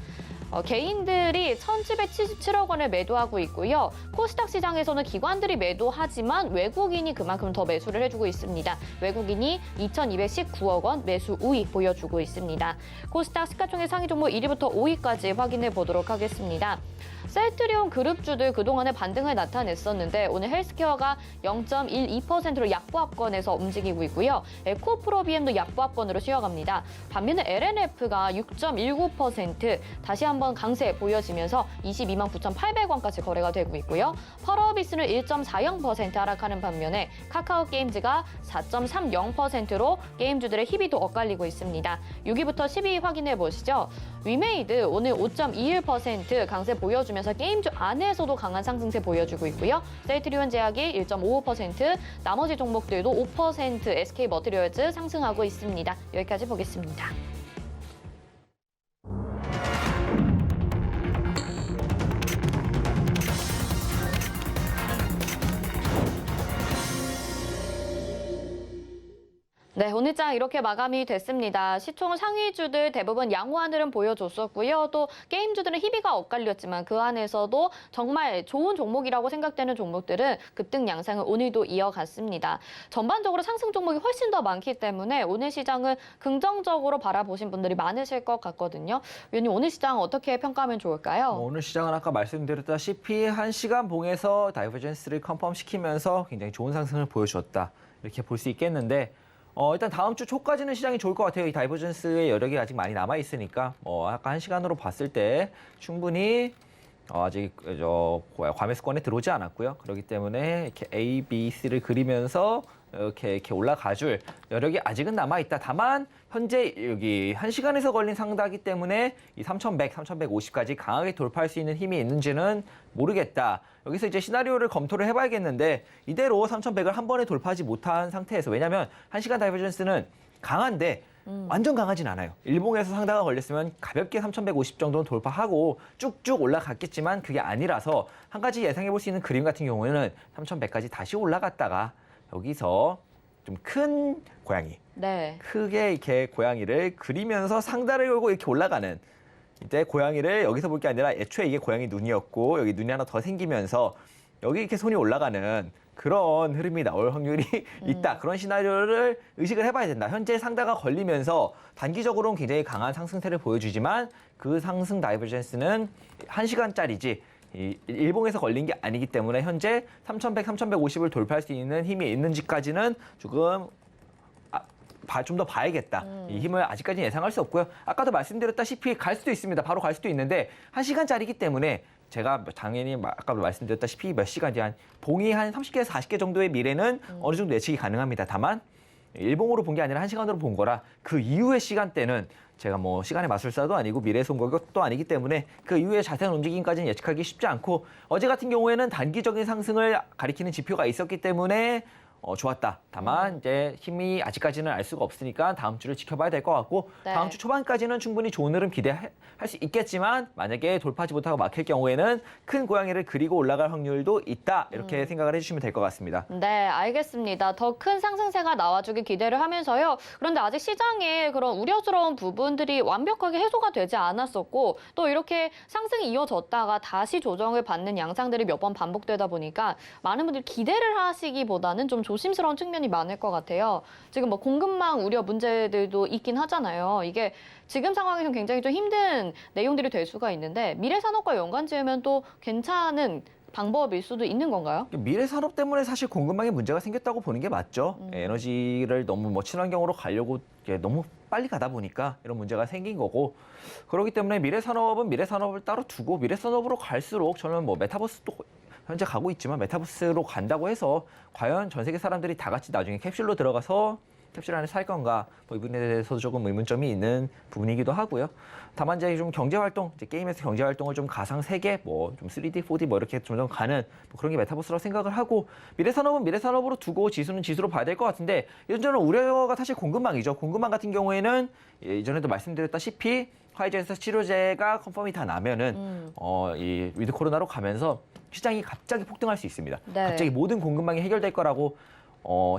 개인들이 1,777억 원을 매도하고 있고요. 코스닥 시장에서는 기관들이 매도하지만 외국인이 그만큼 더 매수를 해주고 있습니다. 외국인이 2,219억 원 매수 우위 보여주고 있습니다. 코스닥 시가총액 상위 종목 1위부터 5위까지 확인해 보도록 하겠습니다. 셀트리온 그룹주들 그동안에 반등을 나타냈었는데 오늘 헬스케어가 0.12%로 약보합권에서 움직이고 있고요. 에코프로비엠도 약보합권으로 쉬어갑니다. 반면에 LNF가 6.19% 다시 한번 강세 보여지면서 22만 9,800원까지 거래가 되고 있고요. 펄어비스는 1.40% 하락하는 반면에 카카오게임즈가 4.30%로 게임주들의 희비도 엇갈리고 있습니다. 6위부터 10위 확인해 보시죠. 위메이드 오늘 5.21% 강세 보여주면서 게임주 안에서도 강한 상승세 보여주고 있고요. 셀트리온 제약이 1.55%, 나머지 종목들도 5% SK머티리얼즈 상승하고 있습니다. 여기까지 보겠습니다. 네, 오늘 장 이렇게 마감이 됐습니다. 시총 상위주들 대부분 양호한 흐름 보여줬었고요. 또 게임주들은 희비가 엇갈렸지만 그 안에서도 정말 좋은 종목이라고 생각되는 종목들은 급등 양상을 오늘도 이어갔습니다. 전반적으로 상승 종목이 훨씬 더 많기 때문에 오늘 시장은 긍정적으로 바라보신 분들이 많으실 것 같거든요. 위원님, 오늘 시장 어떻게 평가하면 좋을까요? 오늘 시장은 아까 말씀드렸다시피 1시간 봉에서 다이버전스를 컨펌시키면서 굉장히 좋은 상승을 보여주었다. 이렇게 볼 수 있겠는데 일단 다음 주 초까지는 시장이 좋을 것 같아요. 이 다이버전스의 여력이 아직 많이 남아있으니까 아까 1시간으로 봤을 때 충분히 아직 과매수권에 들어오지 않았고요. 그렇기 때문에 이렇게 A, B, C를 그리면서 이렇게 올라가줄 여력이 아직은 남아 있다. 다만 현재 여기 1시간에서 걸린 상다기 때문에 이 3,100, 3,150까지 강하게 돌파할 수 있는 힘이 있는지는 모르겠다. 여기서 이제 시나리오를 검토를 해봐야겠는데 이대로 3,100을 한 번에 돌파하지 못한 상태에서 왜냐하면 1시간 다이버전스는 강한데 완전 강하진 않아요. 일봉에서 상다가 걸렸으면 가볍게 3,150 정도는 돌파하고 쭉쭉 올라갔겠지만 그게 아니라서 한 가지 예상해 볼 수 있는 그림 같은 경우에는 3,100까지 다시 올라갔다가 여기서 좀 큰 고양이, 네. 크게 이렇게 고양이를 그리면서 상다를 걸고 이렇게 올라가는 이때 고양이를 여기서 볼 게 아니라 애초에 이게 고양이 눈이었고 여기 눈이 하나 더 생기면서 여기 이렇게 손이 올라가는 그런 흐름이 나올 확률이 있다. 그런 시나리오를 의식을 해봐야 된다. 현재 상다가 걸리면서 단기적으로는 굉장히 강한 상승세를 보여주지만 그 상승 다이버전스는 1시간짜리지 이 일봉에서 걸린 게 아니기 때문에 현재 3,100, 3,150을 돌파할 수 있는 힘이 있는지까지는 조금 좀 더 봐야겠다. 이 힘을 아직까지는 예상할 수 없고요. 아까도 말씀드렸다시피 갈 수도 있습니다. 바로 갈 수도 있는데 1시간짜리기 때문에 제가 당연히 아까도 말씀드렸다시피 몇 시간 뒤 봉이 한 30개에서 40개 정도의 미래는 어느 정도 예측이 가능합니다. 다만 일봉으로 본 게 아니라 1시간으로 본 거라 그 이후의 시간대는 제가 뭐 시간의 마술사도 아니고 미래송각도 아니기 때문에 그 이후의 자세한 움직임까지는 예측하기 쉽지 않고 어제 같은 경우에는 단기적인 상승을 가리키는 지표가 있었기 때문에 좋았다. 다만 이제 힘이 아직까지는 알 수가 없으니까 다음 주를 지켜봐야 될 것 같고 네. 다음 주 초반까지는 충분히 좋은 흐름 기대할 수 있겠지만 만약에 돌파하지 못하고 막힐 경우에는 큰 고양이를 그리고 올라갈 확률도 있다. 이렇게 생각을 해주시면 될 것 같습니다. 네, 알겠습니다. 더 큰 상승세가 나와주길 기대를 하면서요. 그런데 아직 시장에 그런 우려스러운 부분들이 완벽하게 해소가 되지 않았었고 또 이렇게 상승이 이어졌다가 다시 조정을 받는 양상들이 몇 번 반복되다 보니까 많은 분들이 기대를 하시기보다는 좀 조심스러운 측면이 많을 것 같아요. 지금 뭐 공급망 우려 문제들도 있긴 하잖아요. 이게 지금 상황에서는 굉장히 좀 힘든 내용들이 될 수가 있는데 미래산업과 연관 지으면 또 괜찮은 방법일 수도 있는 건가요? 미래 산업 때문에 사실 공급망에 문제가 생겼다고 보는 게 맞죠. 에너지를 너무 뭐 친환경으로 가려고 너무 빨리 가다 보니까 이런 문제가 생긴 거고 그렇기 때문에 미래 산업은 미래 산업을 따로 두고 미래 산업으로 갈수록 저는 뭐 메타버스도 현재 가고 있지만 메타버스로 간다고 해서 과연 전 세계 사람들이 다 같이 나중에 캡슐로 들어가서 캡슐 안에 살 건가 뭐 이 부분에 대해서도 조금 의문점이 있는 부분이기도 하고요. 다만 이제 좀 경제 활동, 이제 게임에서 경제 활동을 좀 가상 세계, 뭐 좀 3D, 4D 뭐 이렇게 좀 가는 뭐 그런 게 메타버스라고 생각을 하고 미래 산업은 미래 산업으로 두고 지수는 지수로 봐야 될 것 같은데 이전에 우려가 사실 공급망이죠. 공급망 같은 경우에는 이전에도 말씀드렸다시피 화이자에서 치료제가 컨펌이 다 나면은 이 위드 코로나로 가면서 시장이 갑자기 폭등할 수 있습니다. 네. 갑자기 모든 공급망이 해결될 거라고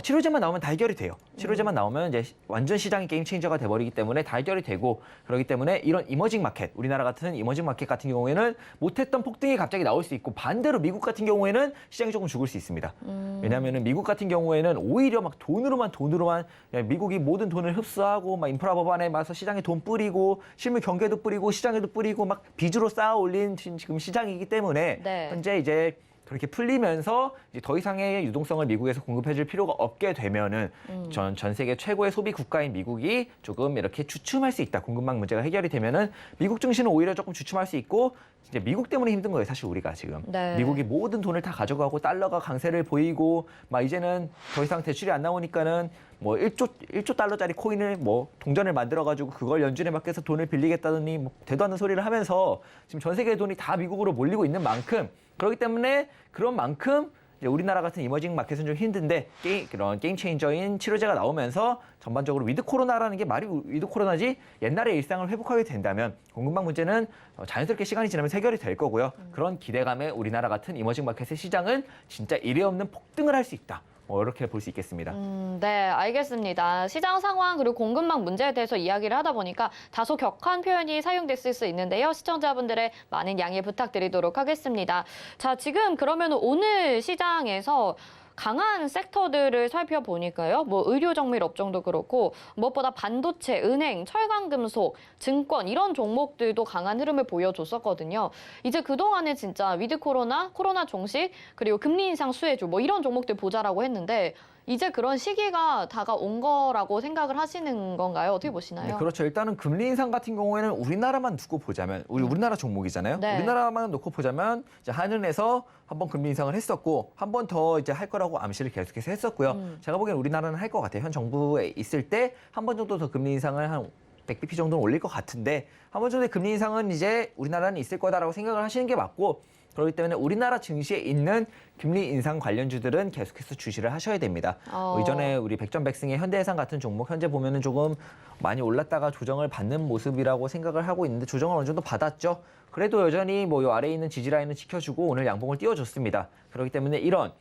치료제만 나오면 다 해결이 돼요. 치료제만 나오면 이제 완전 시장이 게임 체인저가 돼버리기 때문에 다 해결이 되고 그렇기 때문에 이런 이머징 마켓, 우리나라 같은 이머징 마켓 같은 경우에는 못했던 폭등이 갑자기 나올 수 있고 반대로 미국 같은 경우에는 시장이 조금 죽을 수 있습니다. 왜냐하면 미국 같은 경우에는 오히려 막 돈으로만 미국이 모든 돈을 흡수하고 막 인프라 법안에 맞서 시장에 돈 뿌리고 실물 경제도 뿌리고 시장에도 뿌리고 막 빚으로 쌓아 올린 지금 시장이기 때문에 네. 현재 이제 그렇게 풀리면서 이제 더 이상의 유동성을 미국에서 공급해줄 필요가 없게 되면은 전 세계 최고의 소비 국가인 미국이 조금 이렇게 주춤할 수 있다. 공급망 문제가 해결이 되면은 미국 증시는 오히려 조금 주춤할 수 있고 이제 미국 때문에 힘든 거예요. 사실 우리가 지금 네. 미국이 모든 돈을 다 가져가고 달러가 강세를 보이고 막 이제는 더 이상 대출이 안 나오니까는 뭐 1조 달러짜리 코인을 뭐 동전을 만들어 가지고 그걸 연준에 맡겨서 돈을 빌리겠다더니 뭐 되도 않는 소리를 하면서 지금 전 세계의 돈이 다 미국으로 몰리고 있는 만큼 그렇기 때문에 그런 만큼 이제 우리나라 같은 이머징 마켓은 좀 힘든데 그런 게임 체인저인 치료제가 나오면서 전반적으로 위드 코로나라는 게 말이 위드 코로나지 옛날의 일상을 회복하게 된다면 공급망 문제는 자연스럽게 시간이 지나면 해결이 될 거고요. 그런 기대감에 우리나라 같은 이머징 마켓의 시장은 진짜 이례 없는 폭등을 할 수 있다. 이렇게 볼 수 있겠습니다. 네, 알겠습니다. 시장 상황 그리고 공급망 문제에 대해서 이야기를 하다 보니까 다소 격한 표현이 사용됐을 수 있는데요. 시청자분들의 많은 양해 부탁드리도록 하겠습니다. 자, 지금 그러면 오늘 시장에서 강한 섹터들을 살펴보니까요. 뭐 의료정밀 업종도 그렇고 무엇보다 반도체, 은행, 철강금속, 증권 이런 종목들도 강한 흐름을 보여줬었거든요. 이제 그동안에 진짜 위드 코로나, 코로나 종식, 그리고 금리 인상 수혜주 뭐 이런 종목들 보자라고 했는데 이제 그런 시기가 다가온 거라고 생각을 하시는 건가요? 어떻게 보시나요? 네, 그렇죠. 일단은 금리 인상 같은 경우에는 우리나라만 두고 보자면 우리나라 종목이잖아요. 네. 우리나라만 놓고 보자면 이제 한은에서 한번 금리 인상을 했었고 한 번 더 이제 할 거라고 암시를 계속해서 했었고요. 제가 보기엔 우리나라는 할 것 같아요. 현 정부에 있을 때 한 번 정도 더 금리 인상을 한 100bp 정도는 올릴 것 같은데 한 번 정도의 금리 인상은 이제 우리나라는 있을 거다라고 생각을 하시는 게 맞고 그렇기 때문에 우리나라 증시에 있는 금리 인상 관련주들은 계속해서 주시를 하셔야 됩니다. 이전에 우리 백전백승의 현대해상 같은 종목 현재 보면은 조금 많이 올랐다가 조정을 받는 모습이라고 생각을 하고 있는데 조정을 어느 정도 받았죠. 그래도 여전히 뭐 요 아래에 있는 지지라인을 지켜주고 오늘 양봉을 띄워줬습니다. 그렇기 때문에 이런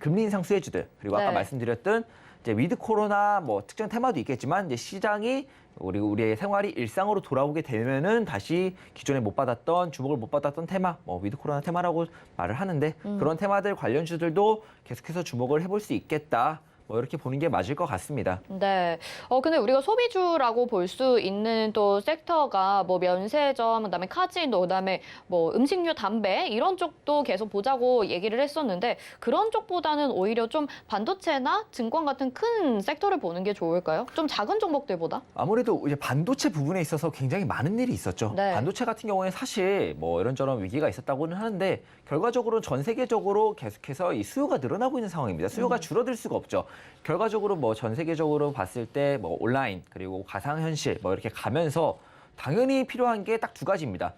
금리 인상 수혜주들 그리고 아까 네. 말씀드렸던 이제 위드 코로나 뭐 특정 테마도 있겠지만 이제 시장이 우리의 생활이 일상으로 돌아오게 되면은 다시 기존에 못 받았던 주목을 못 받았던 테마, 뭐 위드 코로나 테마라고 말을 하는데 그런 테마들 관련주들도 계속해서 주목을 해볼 수 있겠다. 뭐 이렇게 보는 게 맞을 것 같습니다. 네. 근데 우리가 소비주라고 볼 수 있는 또 섹터가 뭐 면세점, 그다음에 카지노, 그다음에 뭐 음식료, 담배 이런 쪽도 계속 보자고 얘기를 했었는데 그런 쪽보다는 오히려 좀 반도체나 증권 같은 큰 섹터를 보는 게 좋을까요? 좀 작은 종목들보다? 아무래도 이제 반도체 부분에 있어서 굉장히 많은 일이 있었죠. 네. 반도체 같은 경우에는 사실 뭐 이런저런 위기가 있었다고는 하는데 결과적으로 전 세계적으로 계속해서 이 수요가 늘어나고 있는 상황입니다. 수요가 줄어들 수가 없죠. 결과적으로 뭐 전 세계적으로 봤을 때 뭐 온라인 그리고 가상현실 뭐 이렇게 가면서 당연히 필요한 게 딱 두 가지입니다.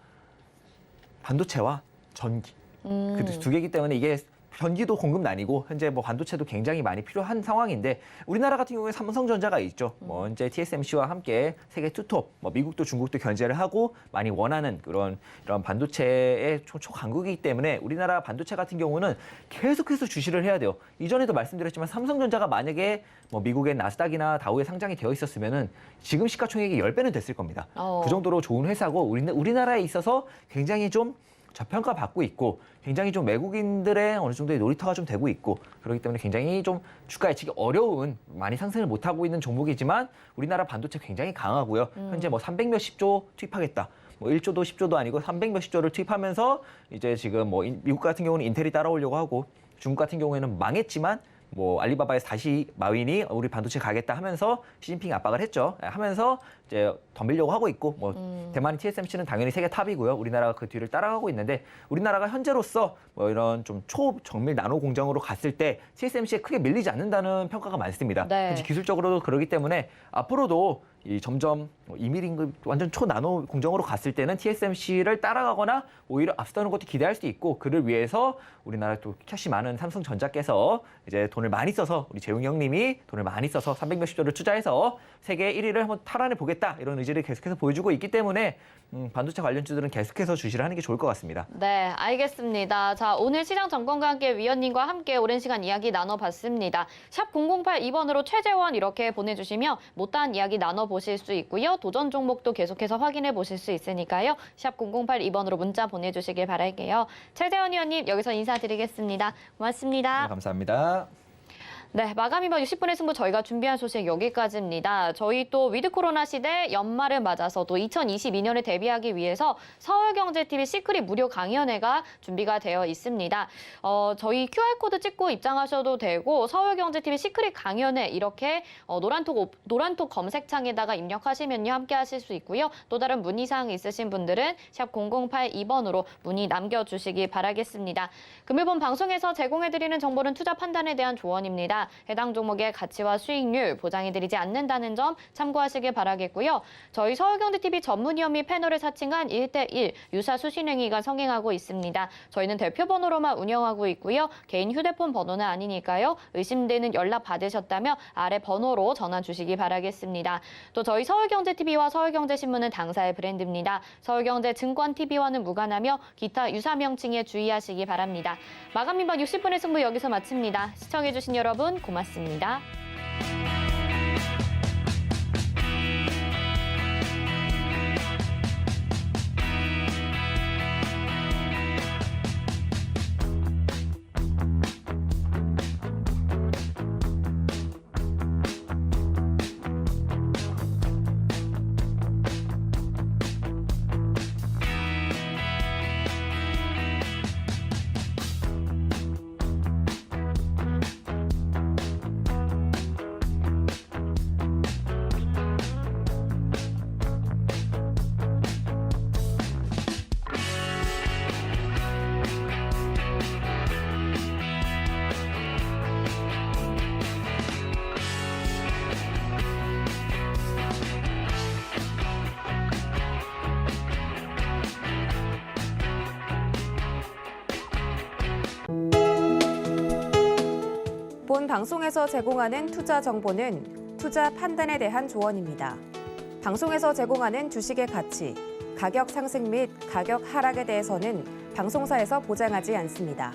반도체와 전기. 그 두 개이기 때문에 이게 전기도 공급난이고 현재 뭐 반도체도 굉장히 많이 필요한 상황인데 우리나라 같은 경우에 삼성전자가 있죠. 뭐 현재 TSMC와 함께 세계 투톱, 뭐 미국도 중국도 견제를 하고 많이 원하는 이런 반도체의 초강국이기 때문에 우리나라 반도체 같은 경우는 계속해서 주시를 해야 돼요. 이전에도 말씀드렸지만 삼성전자가 만약에 뭐 미국의 나스닥이나 다우에 상장이 되어 있었으면은 지금 시가총액이 10배는 됐을 겁니다. 그 정도로 좋은 회사고 우리나라에 있어서 굉장히 좀 저평가 받고 있고 굉장히 좀 외국인들의 어느 정도의 놀이터가 좀 되고 있고 그렇기 때문에 굉장히 좀 주가 예측이 어려운 많이 상승을 못하고 있는 종목이지만 우리나라 반도체 굉장히 강하고요. 현재 뭐 300 몇십 조 투입하겠다. 뭐 1조도 10조도 아니고 300 몇십 조를 투입하면서 이제 지금 뭐 미국 같은 경우는 인텔이 따라오려고 하고 중국 같은 경우에는 망했지만 뭐 알리바바에서 다시 마윈이 우리 반도체 가겠다 하면서 시진핑이 압박을 했죠. 하면서 이제 덤비려고 하고 있고 뭐 대만의 TSMC는 당연히 세계 탑이고요. 우리나라가 그 뒤를 따라가고 있는데 우리나라가 현재로서 뭐 이런 좀 초정밀 나노 공장으로 갔을 때 TSMC에 크게 밀리지 않는다는 평가가 많습니다. 네. 기술적으로도 그러기 때문에 앞으로도 이 점점 2mm 완전 초나노 공정으로 갔을 때는 TSMC를 따라가거나 오히려 앞서는 것도 기대할 수 있고 그를 위해서 우리나라 또 캐시 많은 삼성전자께서 이제 돈을 많이 써서 우리 재웅 형님이 돈을 많이 써서 300 몇십 조를 투자해서 세계 1위를 한번 탈환해 보겠다 이런 의지를 계속해서 보여주고 있기 때문에 반도체 관련주들은 계속해서 주시를 하는 게 좋을 것 같습니다. 네, 알겠습니다. 자, 오늘 시장 점검과 함께 위원님과 함께 오랜 시간 이야기 나눠봤습니다. 샵 008 2번으로 최재원 이렇게 보내주시면 못다한 이야기 나눠보실 수 있고요. 도전 종목도 계속해서 확인해 보실 수 있으니까요. 샵 008 2번으로 문자 보내주시길 바랄게요. 최재원 위원님 여기서 인사드리겠습니다. 고맙습니다. 네, 감사합니다. 네, 마감이면 60분의 승부 저희가 준비한 소식 여기까지입니다. 저희 또 위드 코로나 시대 연말을 맞아서 또 2022년을 대비하기 위해서 서울경제TV 시크릿 무료 강연회가 준비가 되어 있습니다. 저희 QR코드 찍고 입장하셔도 되고 서울경제TV 시크릿 강연회 이렇게 노란톡 검색창에다가 입력하시면요 함께 하실 수 있고요. 또 다른 문의사항 있으신 분들은 샵 008 2번으로 문의 남겨주시기 바라겠습니다. 금일본 방송에서 제공해드리는 정보는 투자 판단에 대한 조언입니다. 해당 종목의 가치와 수익률 보장해드리지 않는다는 점 참고하시길 바라겠고요. 저희 서울경제TV 전문위원 및 패널을 사칭한 1대1 유사 수신행위가 성행하고 있습니다. 저희는 대표번호로만 운영하고 있고요. 개인 휴대폰 번호는 아니니까요. 의심되는 연락 받으셨다면 아래 번호로 전화 주시기 바라겠습니다. 또 저희 서울경제TV와 서울경제신문은 당사의 브랜드입니다. 서울경제증권TV와는 무관하며 기타 유사 명칭에 주의하시기 바랍니다. 마감 민박 60분의 승부 여기서 마칩니다. 시청해주신 여러분 고맙습니다. 방송에서 제공하는 투자 정보는 투자 판단에 대한 조언입니다. 방송에서 제공하는 주식의 가치, 가격 상승 및 가격 하락에 대해서는 방송사에서 보장하지 않습니다.